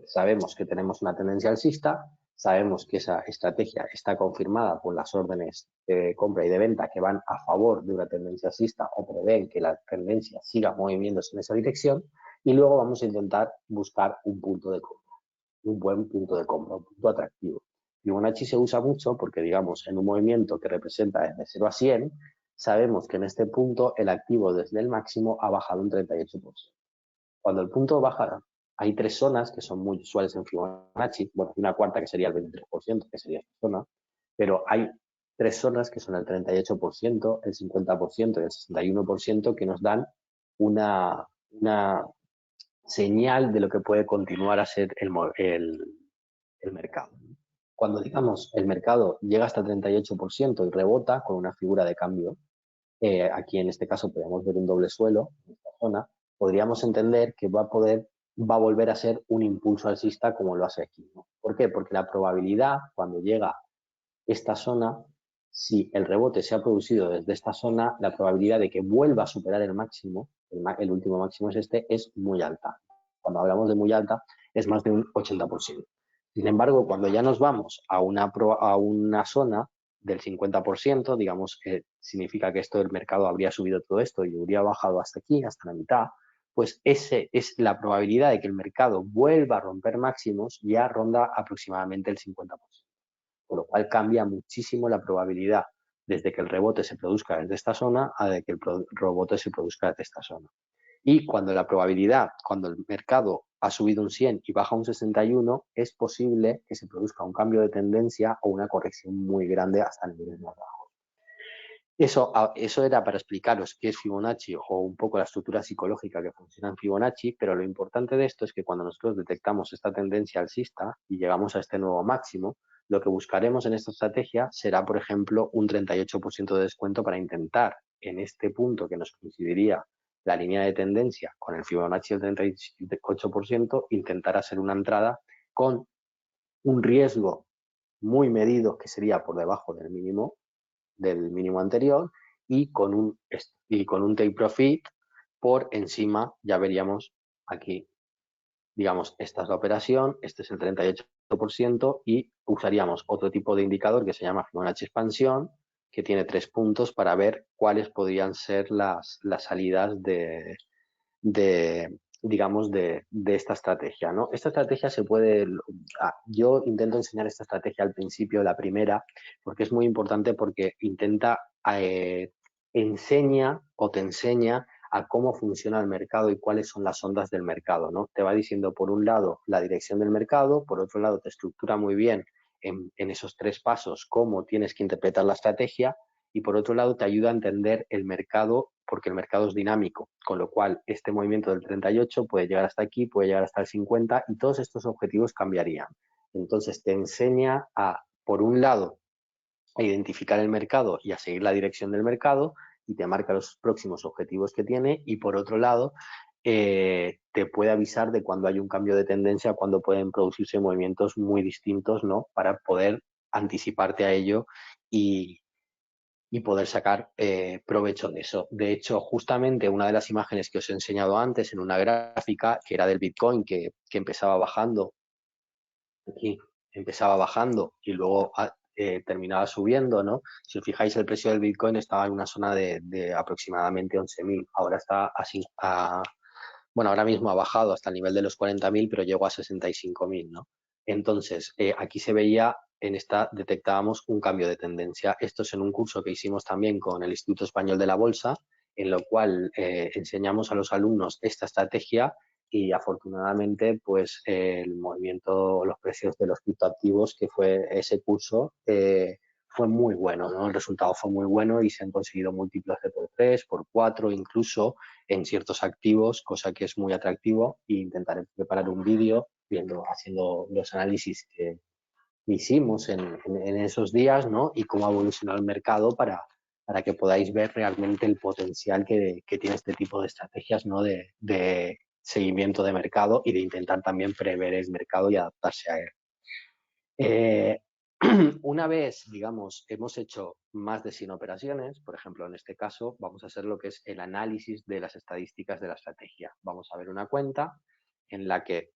Sabemos que tenemos una tendencia alcista, sabemos que esa estrategia está confirmada por las órdenes de compra y de venta que van a favor de una tendencia alcista o prevén que la tendencia siga moviéndose en esa dirección, y luego vamos a intentar buscar un punto de compra, un buen punto de compra, un punto atractivo. Fibonacci se usa mucho porque, digamos, en un movimiento que representa desde 0 a 100, sabemos que en este punto el activo desde el máximo ha bajado un 38%. Cuando el punto baja, hay 3 zonas que son muy usuales en Fibonacci, bueno, una cuarta que sería el 23%, que sería esta zona, pero hay 3 zonas que son el 38%, el 50% y el 61% que nos dan una señal de lo que puede continuar a ser el mercado. Cuando, digamos, el mercado llega hasta el 38% y rebota con una figura de cambio, aquí en este caso podemos ver un doble suelo en esta zona, podríamos entender que va a volver a ser un impulso alcista como lo hace aquí, ¿no? ¿Por qué? Porque la probabilidad cuando llega esta zona, si el rebote se ha producido desde esta zona, la probabilidad de que vuelva a superar el máximo, el último máximo es este, es muy alta. Cuando hablamos de muy alta, es más de un 80%. Sin embargo, cuando ya nos vamos a una zona del 50%, digamos que significa que esto del mercado habría subido todo esto y habría bajado hasta aquí, hasta la mitad, pues ese es la probabilidad de que el mercado vuelva a romper máximos, ya ronda aproximadamente el 50%. Con lo cual cambia muchísimo la probabilidad desde que el rebote se produzca desde esta zona a de que el rebote se produzca desde esta zona. Y cuando la probabilidad, cuando el mercado ha subido un 100 y baja un 61, es posible que se produzca un cambio de tendencia o una corrección muy grande hasta niveles más bajos. Eso era para explicaros qué es Fibonacci o un poco la estructura psicológica que funciona en Fibonacci, pero lo importante de esto es que cuando nosotros detectamos esta tendencia alcista y llegamos a este nuevo máximo, lo que buscaremos en esta estrategia será, por ejemplo, un 38% de descuento para intentar en este punto que nos coincidiría la línea de tendencia con el Fibonacci del 38%, intentar hacer una entrada con un riesgo muy medido que sería por debajo del mínimo anterior y con un take profit por encima. Ya veríamos aquí, digamos, esta es la operación, este es el 38% y usaríamos otro tipo de indicador que se llama Fibonacci expansión, que tiene 3 puntos para ver cuáles podrían ser las salidas digamos, de esta estrategia, ¿no? Esta estrategia se puede... yo intento enseñar esta estrategia al principio, la primera, porque es muy importante porque enseña o te enseña a cómo funciona el mercado y cuáles son las ondas del mercado, ¿no? Te va diciendo, por un lado, la dirección del mercado, por otro lado, te estructura muy bien en esos 3 pasos cómo tienes que interpretar la estrategia y, por otro lado, te ayuda a entender el mercado porque el mercado es dinámico, con lo cual este movimiento del 38 puede llegar hasta aquí, puede llegar hasta el 50 y todos estos objetivos cambiarían. Entonces te enseña a, por un lado, a identificar el mercado y a seguir la dirección del mercado y te marca los próximos objetivos que tiene y, por otro lado, te puede avisar de cuando hay un cambio de tendencia, cuando pueden producirse movimientos muy distintos, ¿no? Para poder anticiparte a ello y poder sacar provecho de eso. De hecho, justamente una de las imágenes que os he enseñado antes en una gráfica, que era del Bitcoin, que empezaba bajando, aquí empezaba bajando y luego terminaba subiendo, ¿no? Si os fijáis, el precio del Bitcoin estaba en una zona de aproximadamente 11.000. Ahora está bueno, ahora mismo ha bajado hasta el nivel de los 40.000, pero llegó a 65.000, ¿no? Entonces, aquí se veía, en esta detectábamos un cambio de tendencia. Esto es en un curso que hicimos también con el Instituto Español de la Bolsa, en lo cual enseñamos a los alumnos esta estrategia y afortunadamente, pues el movimiento, los precios de los criptoactivos, que fue ese curso, fue muy bueno, ¿no? El resultado fue muy bueno y se han conseguido múltiplos de por 3, por 4, incluso en ciertos activos, cosa que es muy atractivo, e intentaré preparar un vídeo haciendo los análisis que hicimos en esos días, ¿no? Y cómo ha evolucionado el mercado para que podáis ver realmente el potencial que tiene este tipo de estrategias, ¿no? De seguimiento de mercado y de intentar también prever el mercado y adaptarse a él. Una vez, digamos, hemos hecho más de 100 operaciones, por ejemplo, en este caso, vamos a hacer lo que es el análisis de las estadísticas de la estrategia. Vamos a ver una cuenta en la que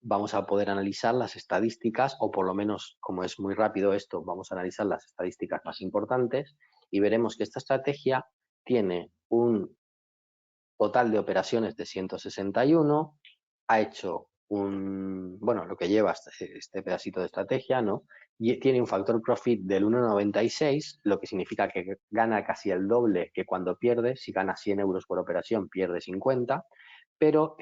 vamos a poder analizar las estadísticas, o por lo menos, como es muy rápido esto, vamos a analizar las estadísticas más importantes y veremos que esta estrategia tiene un total de operaciones de 161, ha hecho bueno, lo que lleva este pedacito de estrategia, ¿no? Y tiene un factor profit del 1,96, lo que significa que gana casi el doble que cuando pierde. Si gana 100 euros por operación, pierde 50. Pero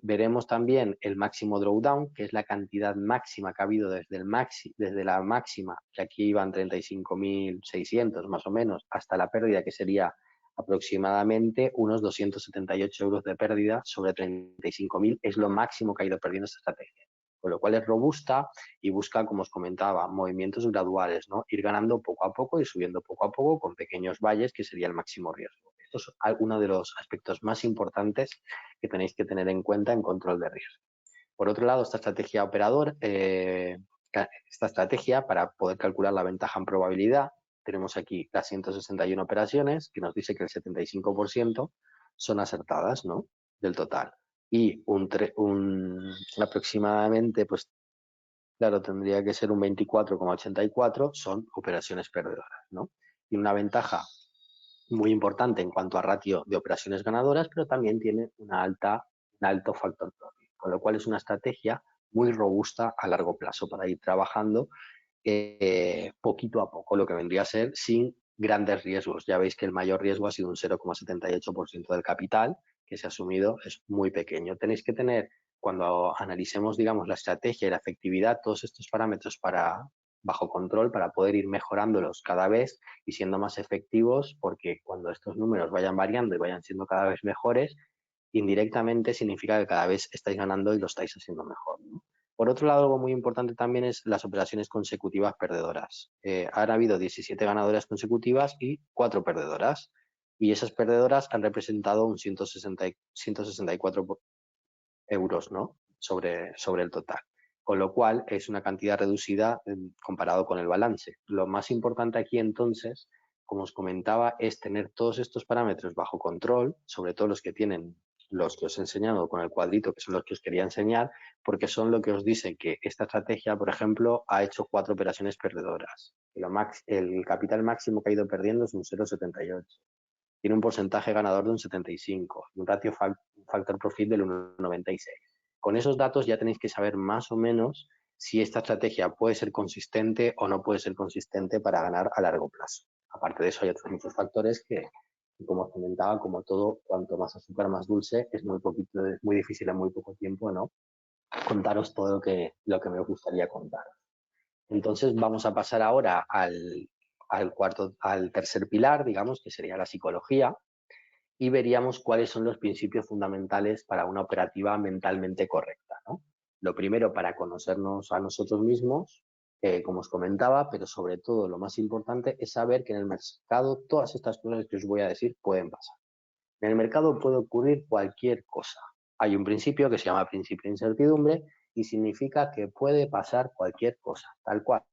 veremos también el máximo drawdown, que es la cantidad máxima que ha habido desde la máxima, que aquí iban 35.600 más o menos, hasta la pérdida, que sería aproximadamente unos 278 euros de pérdida sobre 35.000, es lo máximo que ha ido perdiendo esta estrategia. Con lo cual es robusta y busca, como os comentaba, movimientos graduales, ¿no? Ir ganando poco a poco y subiendo poco a poco con pequeños valles, que sería el máximo riesgo. Esto es uno de los aspectos más importantes que tenéis que tener en cuenta en control de riesgo. Por otro lado, esta estrategia para poder calcular la ventaja en probabilidad, tenemos aquí las 161 operaciones, que nos dice que el 75% son acertadas, ¿no? Del total. Y aproximadamente, pues Claro, tendría que ser un 24,84, son operaciones perdedoras, ¿no? Y una ventaja muy importante en cuanto a ratio de operaciones ganadoras, pero también tiene un alto factor profit, con lo cual es una estrategia muy robusta a largo plazo para ir trabajando poquito a poco, lo que vendría a ser sin grandes riesgos. Ya veis que el mayor riesgo ha sido un 0,78% del capital que se ha asumido, es muy pequeño. Tenéis que tener, cuando analicemos, digamos, la estrategia y la efectividad, todos estos parámetros bajo control para poder ir mejorándolos cada vez y siendo más efectivos, porque cuando estos números vayan variando y vayan siendo cada vez mejores, indirectamente significa que cada vez estáis ganando y lo estáis haciendo mejor, ¿no? Por otro lado, algo muy importante también es las operaciones consecutivas perdedoras. Han habido 17 ganadoras consecutivas y 4 perdedoras. Y esas perdedoras han representado un 164 euros, ¿no? sobre el total. Con lo cual es una cantidad reducida comparado con el balance. Lo más importante aquí entonces, como os comentaba, es tener todos estos parámetros bajo control, sobre todo los que os he enseñado con el cuadrito, que son los que os quería enseñar, porque son lo que os dicen que esta estrategia, por ejemplo, ha hecho 4 operaciones perdedoras. El capital máximo que ha ido perdiendo es un 0,78. Tiene un porcentaje ganador de un 75, un ratio factor profit del 1,96. Con esos datos ya tenéis que saber más o menos si esta estrategia puede ser consistente o no puede ser consistente para ganar a largo plazo. Aparte de eso, hay otros muchos factores que, como os comentaba, como todo, cuanto más azúcar, más dulce, es muy difícil en muy poco tiempo, ¿no? Contaros todo lo que me gustaría contar. Entonces vamos a pasar ahora al tercer pilar, digamos, que sería la psicología, y veríamos cuáles son los principios fundamentales para una operativa mentalmente correcta, ¿no? Lo primero, para conocernos a nosotros mismos, como os comentaba, pero sobre todo lo más importante es saber que en el mercado todas estas cosas que os voy a decir pueden pasar. En el mercado puede ocurrir cualquier cosa. Hay un principio que se llama principio de incertidumbre y significa que puede pasar cualquier cosa, tal cual.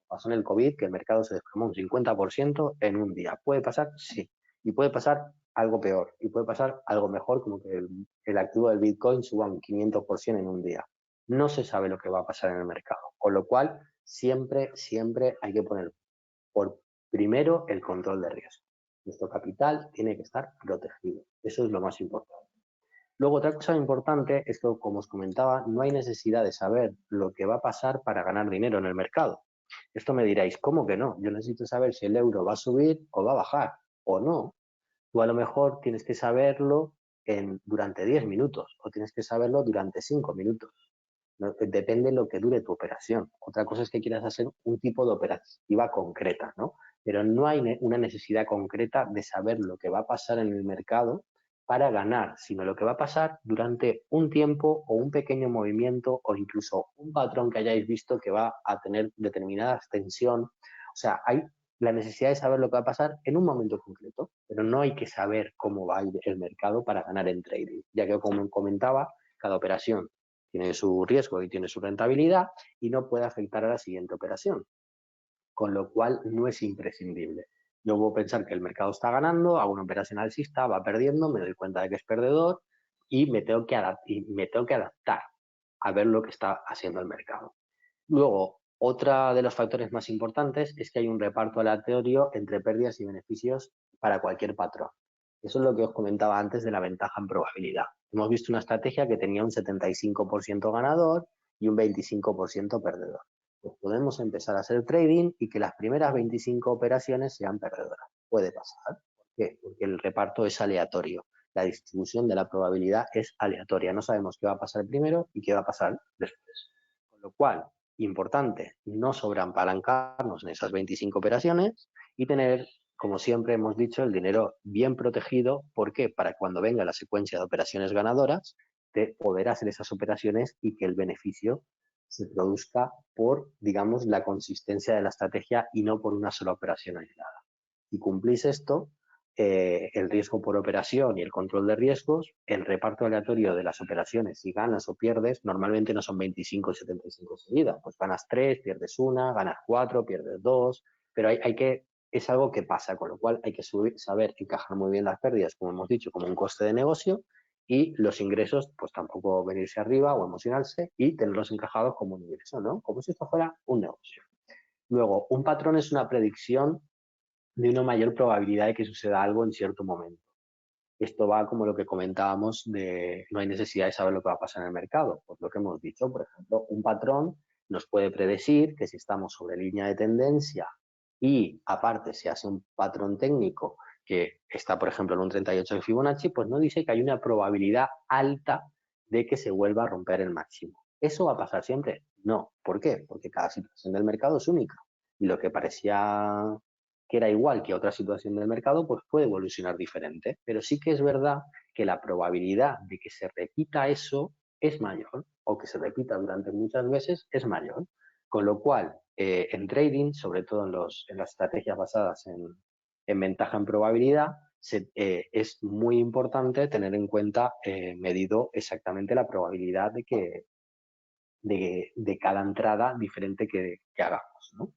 Pasó en el COVID, que el mercado se desplomó un 50% en un día. ¿Puede pasar? Sí. Y puede pasar algo peor. Y puede pasar algo mejor, como que el activo del Bitcoin suba un 500% en un día. No se sabe lo que va a pasar en el mercado. Con lo cual, siempre hay que poner por primero el control de riesgo. Nuestro capital tiene que estar protegido. Eso es lo más importante. Luego, otra cosa importante es que, como os comentaba, no hay necesidad de saber lo que va a pasar para ganar dinero en el mercado. Esto me diréis, ¿cómo que no? Yo necesito saber si el euro va a subir o va a bajar, o no. Tú a lo mejor tienes que saberlo durante 10 minutos o tienes que saberlo durante 5 minutos. ¿No? Depende de lo que dure tu operación. Otra cosa es que quieras hacer un tipo de operativa concreta, ¿no? Pero no hay una necesidad concreta de saber lo que va a pasar en el mercado para ganar, sino lo que va a pasar durante un tiempo o un pequeño movimiento o incluso un patrón que hayáis visto que va a tener determinada extensión. O sea, hay la necesidad de saber lo que va a pasar en un momento concreto, pero no hay que saber cómo va a ir el mercado para ganar en trading, ya que, como comentaba, cada operación tiene su riesgo y tiene su rentabilidad y no puede afectar a la siguiente operación, con lo cual no es imprescindible. Yo puedo pensar que el mercado está ganando, hago una operación alcista, va perdiendo, me doy cuenta de que es perdedor y me tengo que adaptar a ver lo que está haciendo el mercado. Luego, otro de los factores más importantes es que hay un reparto aleatorio entre pérdidas y beneficios para cualquier patrón. Eso es lo que os comentaba antes de la ventaja en probabilidad. Hemos visto una estrategia que tenía un 75% ganador y un 25% perdedor. Pues podemos empezar a hacer trading y que las primeras 25 operaciones sean perdedoras. Puede pasar. ¿Por qué? Porque el reparto es aleatorio. La distribución de la probabilidad es aleatoria. No sabemos qué va a pasar primero y qué va a pasar después. Con lo cual, importante, no sobreapalancarnos en esas 25 operaciones y tener, como siempre hemos dicho, el dinero bien protegido. ¿Por qué? Para cuando venga la secuencia de operaciones ganadoras, de poder hacer esas operaciones y que el beneficio se produzca por, digamos, la consistencia de la estrategia y no por una sola operación aislada. Si cumplís esto, el riesgo por operación y el control de riesgos, el reparto aleatorio de las operaciones, si ganas o pierdes, normalmente no son 25 y 75 seguidas, pues ganas 3, pierdes 1, ganas 4, pierdes 2, pero es algo que pasa, con lo cual hay que saber encajar muy bien las pérdidas, como hemos dicho, como un coste de negocio y los ingresos pues tampoco venirse arriba o emocionarse y tenerlos encajados como un ingreso, ¿no? Como si esto fuera un negocio. Luego, un patrón es una predicción de una mayor probabilidad de que suceda algo en cierto momento. Esto va como lo que comentábamos de no hay necesidad de saber lo que va a pasar en el mercado. Pues lo que hemos dicho, por ejemplo, un patrón nos puede predecir que si estamos sobre línea de tendencia y aparte se hace un patrón técnico que está, por ejemplo, en un 38 de Fibonacci, pues no dice que hay una probabilidad alta de que se vuelva a romper el máximo. ¿Eso va a pasar siempre? No. ¿Por qué? Porque cada situación del mercado es única. Y lo que parecía que era igual que otra situación del mercado, pues puede evolucionar diferente. Pero sí que es verdad que la probabilidad de que se repita eso es mayor, o que se repita durante muchas veces es mayor. Con lo cual, en trading, sobre todo en las estrategias basadas en ventaja en probabilidad, es muy importante tener en cuenta medido exactamente la probabilidad de cada entrada diferente que hagamos, ¿no?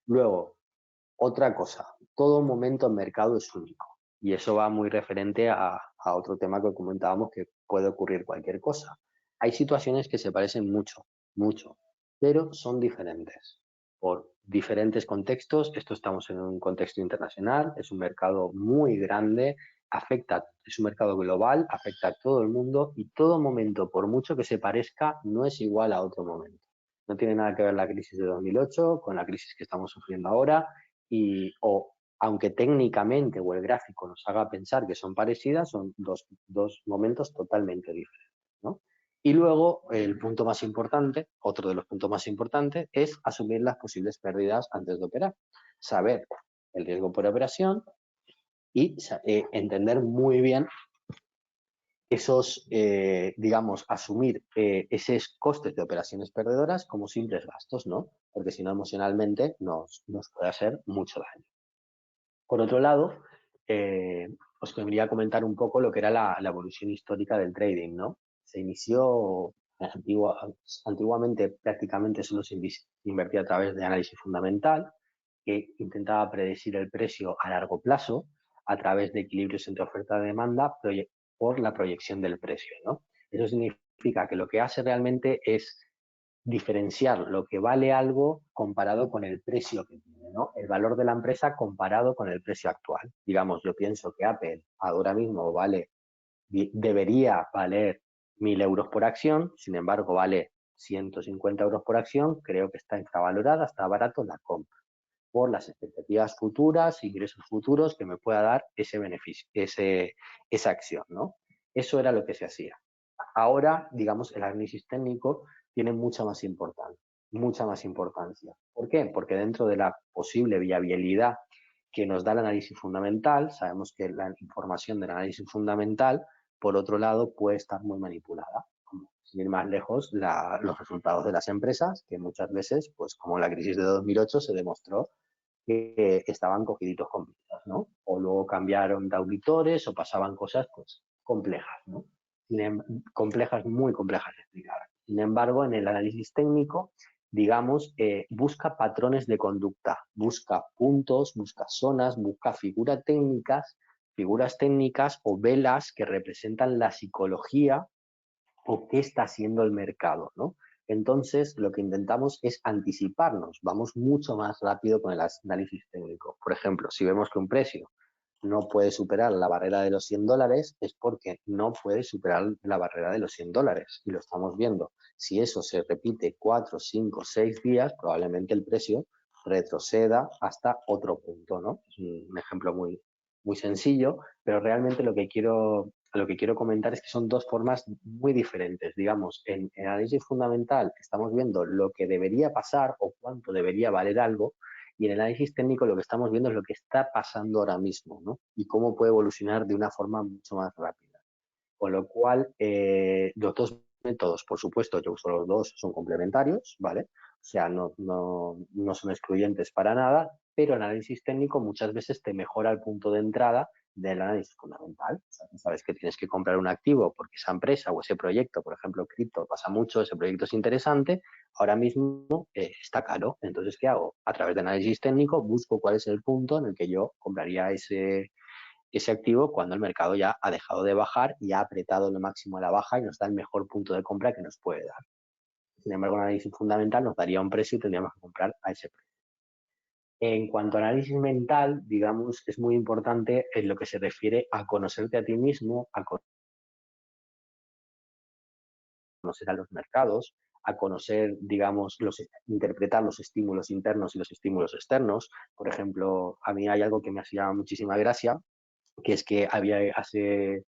Luego, otra cosa, todo momento en mercado es único y eso va muy referente a otro tema que comentábamos que puede ocurrir cualquier cosa. Hay situaciones que se parecen mucho, mucho, pero son diferentes por diferentes contextos. Esto estamos en un contexto internacional, es un mercado muy grande, es un mercado global, afecta a todo el mundo y todo momento, por mucho que se parezca, no es igual a otro momento. No tiene nada que ver la crisis de 2008 con la crisis que estamos sufriendo ahora o aunque técnicamente o el gráfico nos haga pensar que son parecidas, son dos momentos totalmente diferentes, ¿no? Y luego el punto más importante, otro de los puntos más importantes, es asumir las posibles pérdidas antes de operar. Saber el riesgo por operación y entender muy bien esos, digamos, asumir esos costes de operaciones perdedoras como simples gastos, ¿no? Porque si no, emocionalmente nos puede hacer mucho daño. Por otro lado, os quería comentar un poco lo que era la evolución histórica del trading, ¿no? Se inició antiguamente prácticamente solo se invertía a través de análisis fundamental, que intentaba predecir el precio a largo plazo a través de equilibrios entre oferta y demanda por la proyección del precio, ¿no? Eso significa que lo que hace realmente es diferenciar lo que vale algo comparado con el precio que tiene, ¿no? El valor de la empresa comparado con el precio actual. Digamos, yo pienso que Apple ahora mismo debería valer 1.000 euros por acción, sin embargo vale 150 euros por acción, creo que está infravalorada, está barato, la compro por las expectativas futuras, ingresos futuros que me pueda dar ese beneficio, esa acción, ¿no? Eso era lo que se hacía. Ahora, digamos, el análisis técnico tiene mucha más importancia. ¿Por qué? Porque dentro de la posible viabilidad que nos da el análisis fundamental, sabemos que la información del análisis fundamental, por otro lado, puede estar muy manipulada. Sin ir más lejos, los resultados de las empresas, que muchas veces, pues como en la crisis de 2008, se demostró que estaban cogiditos con pinzas, ¿no? O luego cambiaron de auditores o pasaban cosas pues complejas, ¿no? Complejas, muy complejas de explicar. Sin embargo, en el análisis técnico, digamos, busca patrones de conducta, busca puntos, busca zonas, busca figuras técnicas o velas que representan la psicología o qué está haciendo el mercado, ¿no? Entonces, lo que intentamos es anticiparnos, vamos mucho más rápido con el análisis técnico. Por ejemplo, si vemos que un precio no puede superar la barrera de los $100, es porque no puede superar la barrera de los $100 y lo estamos viendo. Si eso se repite 4, 5, 6 días, probablemente el precio retroceda hasta otro punto, ¿no? Es un ejemplo muy, muy sencillo, pero realmente lo que quiero comentar es que son dos formas muy diferentes. Digamos, en análisis fundamental estamos viendo lo que debería pasar o cuánto debería valer algo, y en el análisis técnico lo que estamos viendo es lo que está pasando ahora mismo, ¿no? Y cómo puede evolucionar de una forma mucho más rápida. Con lo cual, los dos métodos, por supuesto, yo uso los dos, son complementarios, ¿vale? O sea, no son excluyentes para nada, pero el análisis técnico muchas veces te mejora el punto de entrada del análisis fundamental. O sea, sabes que tienes que comprar un activo porque esa empresa o ese proyecto, por ejemplo, cripto, pasa mucho, ese proyecto es interesante, ahora mismo está caro. Entonces, ¿qué hago? A través de análisis técnico busco cuál es el punto en el que yo compraría ese activo cuando el mercado ya ha dejado de bajar y ha apretado lo máximo a la baja y nos da el mejor punto de compra que nos puede dar. Sin embargo, un análisis fundamental nos daría un precio y tendríamos que comprar a ese precio. En cuanto a análisis mental, digamos, es muy importante en lo que se refiere a conocerte a ti mismo, a conocer a los mercados, a conocer, digamos, interpretar los estímulos internos y los estímulos externos. Por ejemplo, a mí hay algo que me hacía muchísima gracia, que es que hace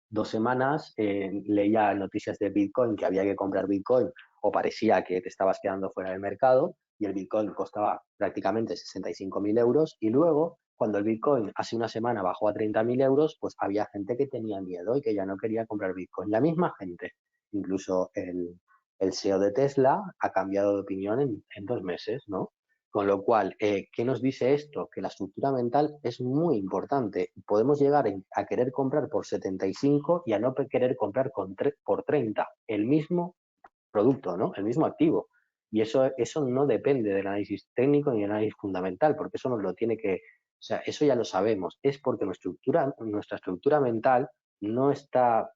2 semanas leía noticias de Bitcoin, que había que comprar Bitcoin o parecía que te estabas quedando fuera del mercado y el Bitcoin costaba prácticamente 65.000 euros y luego cuando el Bitcoin hace una semana bajó a 30.000 euros, pues había gente que tenía miedo y que ya no quería comprar Bitcoin. La misma gente, incluso el CEO de Tesla ha cambiado de opinión en 2 meses, ¿no? Con lo cual, ¿qué nos dice esto? Que la estructura mental es muy importante. Podemos llegar a querer comprar por 75 y a no querer comprar por 30 el mismo producto, ¿no? El mismo activo. Y eso no depende del análisis técnico ni del análisis fundamental, porque eso nos lo tiene que, o sea, eso ya lo sabemos. Es porque nuestra estructura mental no está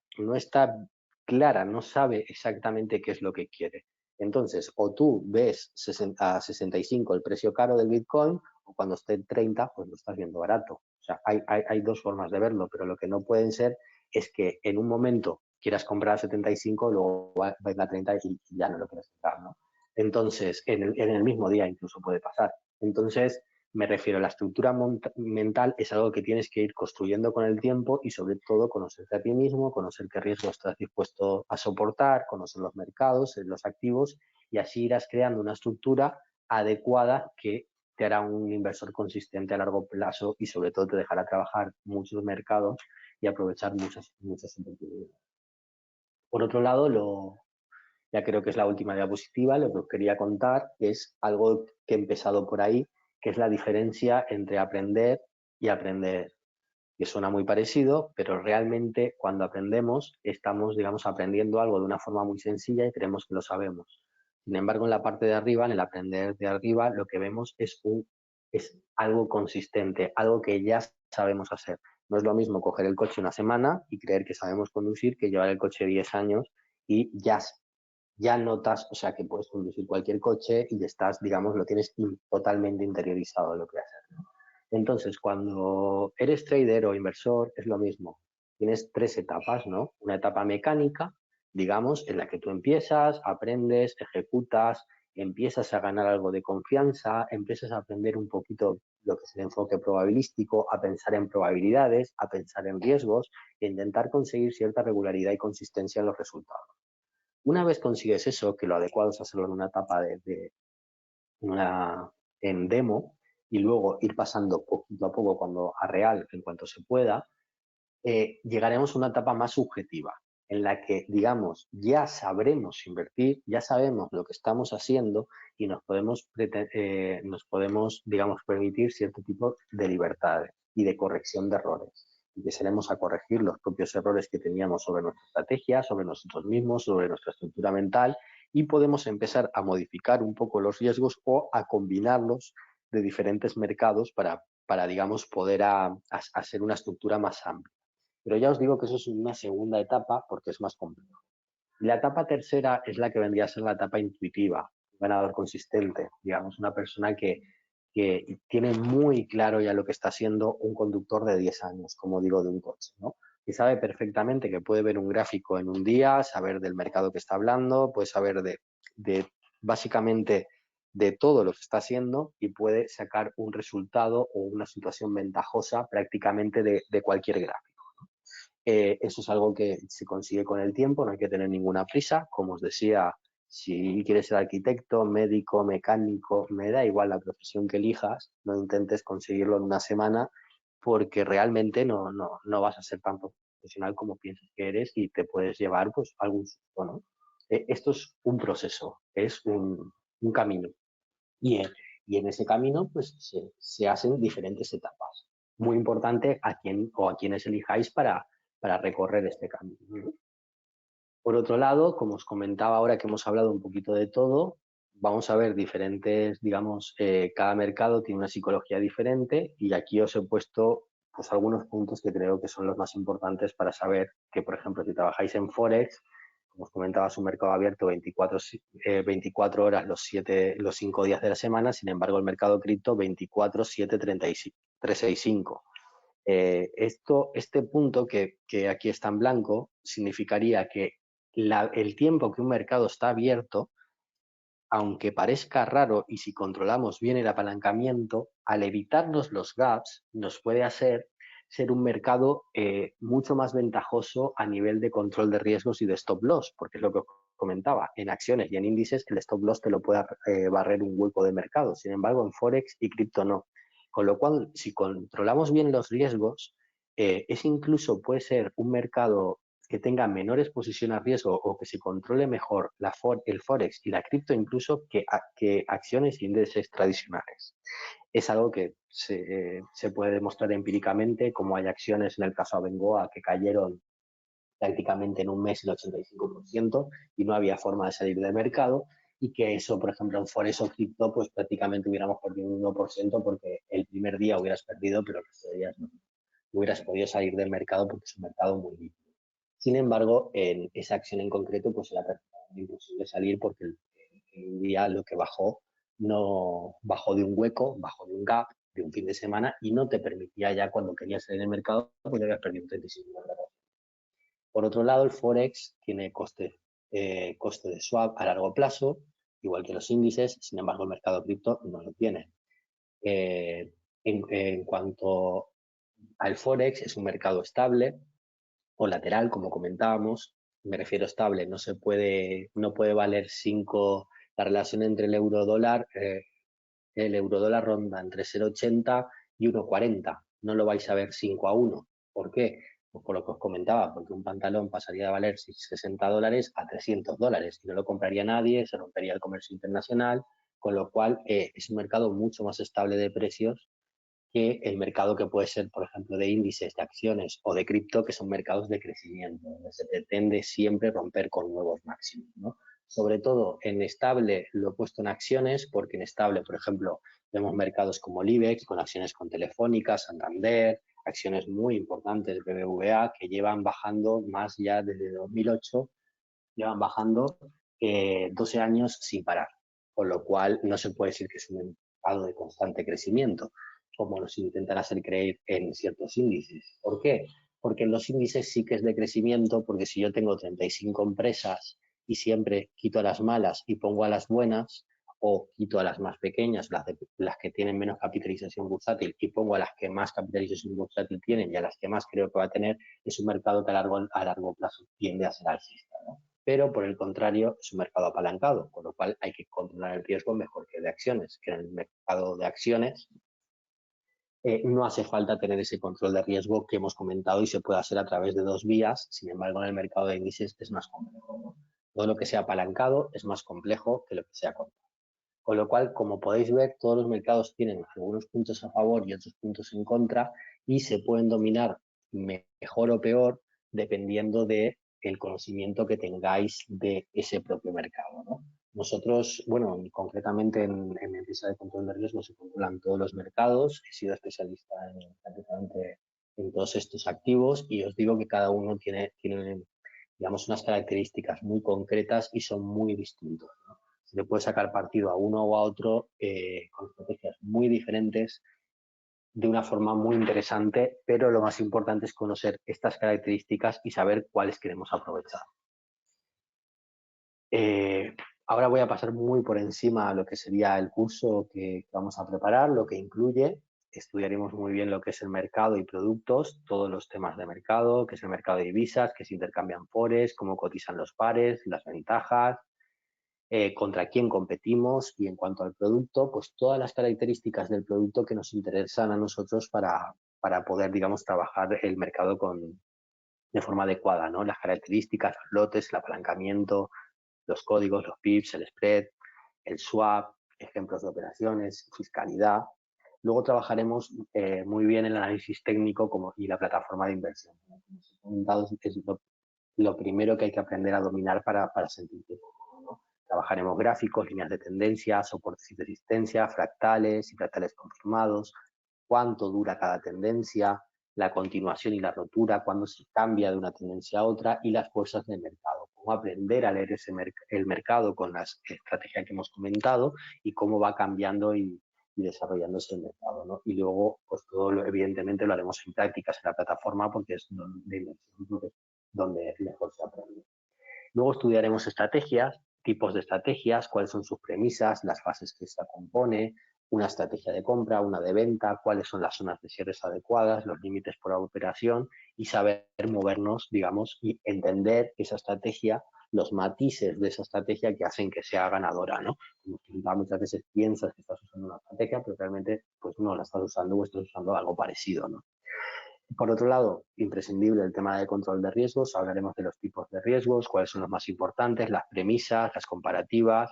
clara, no sabe exactamente qué es lo que quiere. Entonces, o tú ves a 65 el precio caro del Bitcoin, o cuando esté en 30, pues lo estás viendo barato. O sea, hay dos formas de verlo, pero lo que no pueden ser es que en un momento quieras comprar a 75, luego venga a 30 y ya no lo quieres comprar, ¿no? Entonces, en el mismo día incluso puede pasar. Entonces, me refiero, la estructura mental es algo que tienes que ir construyendo con el tiempo y sobre todo conocerte a ti mismo, conocer qué riesgo estás dispuesto a soportar, conocer los mercados, los activos y así irás creando una estructura adecuada que te hará un inversor consistente a largo plazo y sobre todo te dejará trabajar muchos mercados y aprovechar muchas oportunidades. Por otro lado, ya creo que es la última diapositiva, lo que os quería contar es algo que he empezado por ahí, que es la diferencia entre aprender y aprender, que suena muy parecido, pero realmente cuando aprendemos estamos, digamos, aprendiendo algo de una forma muy sencilla y creemos que lo sabemos. Sin embargo, en la parte de arriba, en el aprender de arriba, lo que vemos es algo consistente, algo que ya sabemos hacer. No es lo mismo coger el coche una semana y creer que sabemos conducir que llevar el coche 10 años y ya notas, o sea, que puedes conducir cualquier coche y estás, digamos, lo tienes totalmente interiorizado lo que haces, ¿no? Entonces, cuando eres trader o inversor, es lo mismo. Tienes 3 etapas, ¿no? Una etapa mecánica, digamos, en la que tú empiezas, aprendes, ejecutas, empiezas a ganar algo de confianza, empiezas a aprender un poquito lo que es el enfoque probabilístico, a pensar en probabilidades, a pensar en riesgos e intentar conseguir cierta regularidad y consistencia en los resultados. Una vez consigues eso, que lo adecuado es hacerlo en una etapa en demo y luego ir pasando poquito a poco cuando a real en cuanto se pueda, llegaremos a una etapa más subjetiva en la que, digamos, ya sabremos invertir, ya sabemos lo que estamos haciendo y digamos, permitir cierto tipo de libertades y de corrección de errores. Empezaremos a corregir los propios errores que teníamos sobre nuestra estrategia, sobre nosotros mismos, sobre nuestra estructura mental y podemos empezar a modificar un poco los riesgos o a combinarlos de diferentes mercados para digamos, poder hacer una estructura más amplia. Pero ya os digo que eso es una segunda etapa porque es más complejo. La etapa tercera es la que vendría a ser la etapa intuitiva, un ganador consistente, digamos, una persona que tiene muy claro ya lo que está haciendo un conductor de 10 años, como digo, de un coche, ¿no? Y sabe perfectamente que puede ver un gráfico en un día, saber del mercado que está hablando, puede saber de básicamente de todo lo que está haciendo y puede sacar un resultado o una situación ventajosa prácticamente de cualquier gráfico. Eso es algo que se consigue con el tiempo, no hay que tener ninguna prisa. Como os decía, si quieres ser arquitecto, médico, mecánico, me da igual la profesión que elijas, no intentes conseguirlo en una semana porque realmente no vas a ser tan profesional como piensas que eres y te puedes llevar pues algún susto, ¿no? Esto es un proceso, es un camino y en ese camino pues se hacen diferentes etapas. Muy importante a quién o a quienes elijáis para recorrer este camino, ¿no? Por otro lado, como os comentaba ahora que hemos hablado un poquito de todo, vamos a ver diferentes, digamos, cada mercado tiene una psicología diferente y aquí os he puesto pues algunos puntos que creo que son los más importantes para saber que, por ejemplo, si trabajáis en Forex, como os comentaba, es un mercado abierto 24 horas los 5 días de la semana, sin embargo, el mercado cripto 24/7, 365. Este punto que aquí está en blanco significaría que el tiempo que un mercado está abierto, aunque parezca raro y si controlamos bien el apalancamiento, al evitarnos los gaps, nos puede hacer ser un mercado mucho más ventajoso a nivel de control de riesgos y de stop loss, porque es lo que os comentaba, en acciones y en índices el stop loss te lo puede barrer un hueco de mercado, sin embargo en Forex y cripto no. Con lo cual, si controlamos bien los riesgos, es incluso puede ser un mercado que tenga menor exposición a riesgo o que se controle mejor el Forex y la cripto incluso que acciones e índices tradicionales. Es algo que se puede demostrar empíricamente, como hay acciones en el caso de Abengoa que cayeron prácticamente en un mes el 85% y no había forma de salir del mercado, y que eso, por ejemplo, en Forex o cripto, pues prácticamente hubiéramos perdido un 1% porque el primer día hubieras perdido, pero el resto de días no hubieras podido salir del mercado porque es un mercado muy líquido. Sin embargo, en esa acción en concreto, pues era prácticamente imposible salir porque el día lo que bajó no bajó de un hueco, bajó de un gap de un fin de semana y no te permitía ya cuando querías salir del mercado, pues ya habías perdido un 35%. Por otro lado, el Forex tiene coste de swap a largo plazo, igual que los índices, sin embargo, el mercado cripto no lo tiene. En cuanto al Forex, es un mercado estable o lateral, como comentábamos. Me refiero estable, no puede valer 5, la relación entre el euro-dólar ronda entre 0,80 y 1,40. No lo vais a ver 5-1. ¿Por qué? Pues por lo que os comentaba, porque un pantalón pasaría de valer $60 a $300 y no lo compraría nadie, se rompería el comercio internacional, con lo cual es un mercado mucho más estable de precios que el mercado que puede ser, por ejemplo, de índices, de acciones o de cripto, que son mercados de crecimiento, donde se pretende siempre romper con nuevos máximos, ¿no? Sobre todo en estable lo he puesto en acciones, porque en estable, por ejemplo, vemos mercados como el IBEX, con acciones con Telefónica, Santander, acciones muy importantes, BBVA, que llevan bajando más ya desde 2008, llevan bajando 12 años sin parar, con lo cual no se puede decir que es un mercado de constante crecimiento, como nos intentan hacer creer en ciertos índices. ¿Por qué? Porque en los índices sí que es de crecimiento, porque si yo tengo 35 empresas y siempre quito a las malas y pongo a las buenas, o quito a las más pequeñas, las que tienen menos capitalización bursátil, y pongo a las que más capitalización bursátil tienen y a las que más creo que va a tener, es un mercado que a largo plazo tiende a ser alcista, ¿no? Pero por el contrario es un mercado apalancado, con lo cual hay que controlar el riesgo mejor que el de acciones, que en el mercado de acciones no hace falta tener ese control de riesgo que hemos comentado y se puede hacer a través de dos vías. Sin embargo, en el mercado de índices es más complejo, ¿no? Todo lo que sea apalancado es más complejo que lo que sea controlado. Con lo cual, como podéis ver, todos los mercados tienen algunos puntos a favor y otros puntos en contra y se pueden dominar mejor o peor dependiendo de el conocimiento que tengáis de ese propio mercado, ¿no? Nosotros, bueno, concretamente en mi empresa de control de riesgos se controlan todos los mercados. He sido especialista prácticamente en todos estos activos y os digo que cada uno tiene digamos, unas características muy concretas y son muy distintos, ¿no? Se le puede sacar partido a uno o a otro con estrategias muy diferentes de una forma muy interesante, pero lo más importante es conocer estas características y saber cuáles queremos aprovechar. Ahora voy a pasar muy por encima a lo que sería el curso que vamos a preparar, lo que incluye. Estudiaremos muy bien lo que es el mercado y productos, todos los temas de mercado, qué es el mercado de divisas, qué se intercambian forex, cómo cotizan los pares, las ventajas, contra quién competimos, y en cuanto al producto, pues todas las características del producto que nos interesan a nosotros para poder, digamos, trabajar el mercado de forma adecuada, ¿no? Las características, los lotes, el apalancamiento, los códigos, los pips, el spread, el swap, ejemplos de operaciones, fiscalidad. Luego trabajaremos muy bien el análisis técnico y la plataforma de inversión. Como os he comentado, es lo primero que hay que aprender a dominar para sentirte cómodo, ¿no? Trabajaremos gráficos, líneas de tendencia, soportes y resistencia, fractales y fractales confirmados, cuánto dura cada tendencia, la continuación y la rotura, cuándo se cambia de una tendencia a otra y las fuerzas del mercado. Cómo aprender a leer el mercado con las estrategias que hemos comentado y cómo va cambiando y desarrollándose el mercado, ¿no? Y luego, pues todo evidentemente lo haremos en prácticas en la plataforma porque es donde mejor se aprende. Luego estudiaremos estrategias, tipos de estrategias, cuáles son sus premisas, las fases que se compone, una estrategia de compra, una de venta, cuáles son las zonas de cierres adecuadas, los límites por operación y saber movernos, digamos, y entender esa estrategia, los matices de esa estrategia que hacen que sea ganadora, ¿no? Como muchas veces piensas que estás usando una estrategia, pero realmente pues no la estás usando o estás usando algo parecido, ¿no? Por otro lado, imprescindible el tema de control de riesgos. Hablaremos de los tipos de riesgos, cuáles son los más importantes, las premisas, las comparativas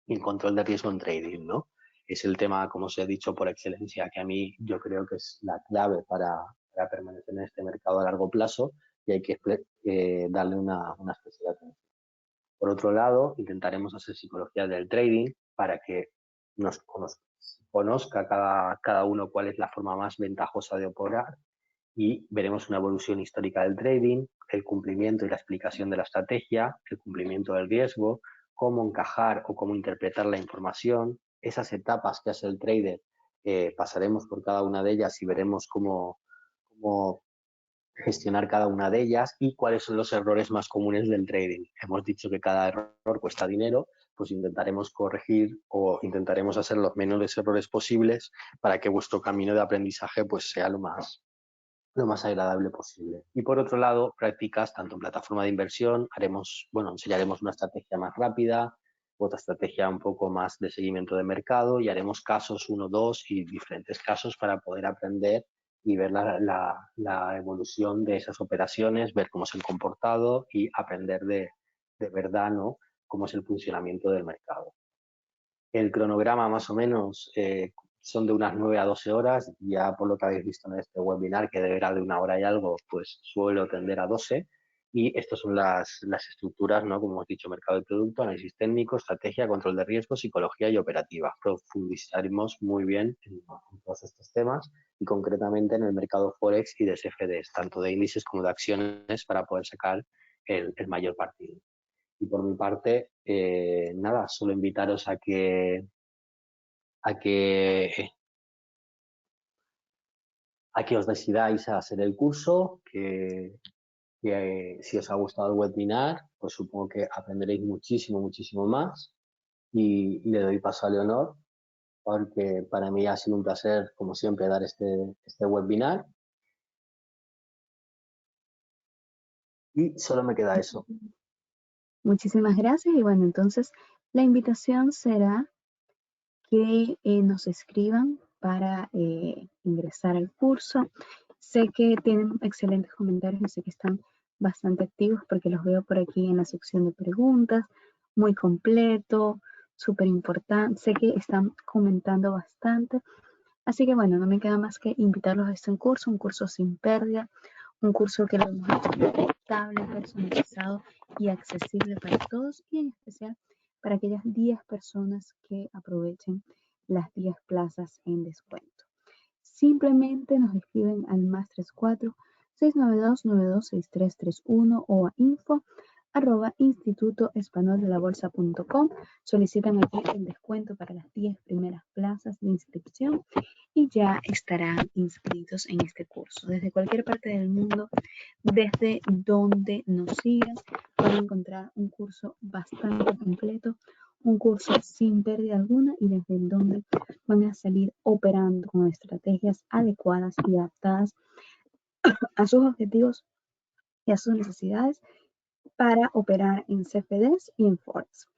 y el control de riesgo en trading, ¿no? Es el tema, como os he dicho, por excelencia, que a mí yo creo que es la clave para permanecer en este mercado a largo plazo y hay que darle una especial atención. Por otro lado, intentaremos hacer psicología del trading para que nos conozca cada uno cuál es la forma más ventajosa de operar y veremos una evolución histórica del trading, el cumplimiento y la explicación de la estrategia, el cumplimiento del riesgo, cómo encajar o cómo interpretar la información, esas etapas que hace el trader, pasaremos por cada una de ellas y veremos cómo gestionar cada una de ellas y cuáles son los errores más comunes del trading. Hemos dicho que cada error cuesta dinero, pues intentaremos corregir o intentaremos hacer los menores errores posibles para que vuestro camino de aprendizaje pues sea lo más agradable posible. Y por otro lado, prácticas tanto en plataforma de inversión, enseñaremos una estrategia más rápida, otra estrategia un poco más de seguimiento de mercado y haremos casos 1, 2 y diferentes casos para poder aprender y ver la evolución de esas operaciones, ver cómo se han comportado y aprender de verdad, ¿no?, cómo es el funcionamiento del mercado. El cronograma más o menos son de unas 9 a 12 horas, ya por lo que habéis visto en este webinar, que deberá de 1 hora y algo, pues suelo tender a 12. Y estas son las estructuras, ¿no? Como hemos dicho, mercado de producto, análisis técnico, estrategia, control de riesgo, psicología y operativa. Profundizaremos muy bien en todos estos temas y concretamente en el mercado Forex y de CFDs, tanto de índices como de acciones, para poder sacar el mayor partido. Y por mi parte, nada, solo invitaros a que os decidáis a hacer el curso, que si os ha gustado el webinar, pues supongo que aprenderéis muchísimo, muchísimo más. Y le doy paso a Leonor, porque para mí ha sido un placer, como siempre, dar este webinar. Y solo me queda eso. Muchísimas gracias y bueno, entonces la invitación será que nos escriban para ingresar al curso. Sé que tienen excelentes comentarios y sé que están bastante activos porque los veo por aquí en la sección de preguntas, muy completo, súper importante. Sé que están comentando bastante. Así que bueno, no me queda más que invitarlos a este un curso sin pérdida, un curso que lo hemos hecho estable, personalizado y accesible para todos y en especial para aquellas 10 personas que aprovechen las 10 plazas en descuento. Simplemente nos escriben al +34 692 926331 o a info@institutoespanoldelabolsa.com. Solicitan aquí el descuento para las 10 primeras plazas de inscripción y ya estarán inscritos en este curso. Desde cualquier parte del mundo, desde donde nos sigan, van a encontrar un curso bastante completo, un curso sin pérdida alguna y desde donde van a salir operando con estrategias adecuadas y adaptadas a sus objetivos y a sus necesidades para operar en CFDs y en Forex.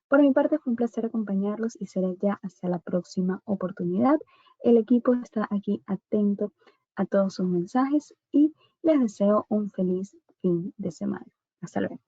Por mi parte fue un placer acompañarlos y será ya hasta la próxima oportunidad. El equipo está aquí atento a todos sus mensajes y les deseo un feliz fin de semana. Hasta luego.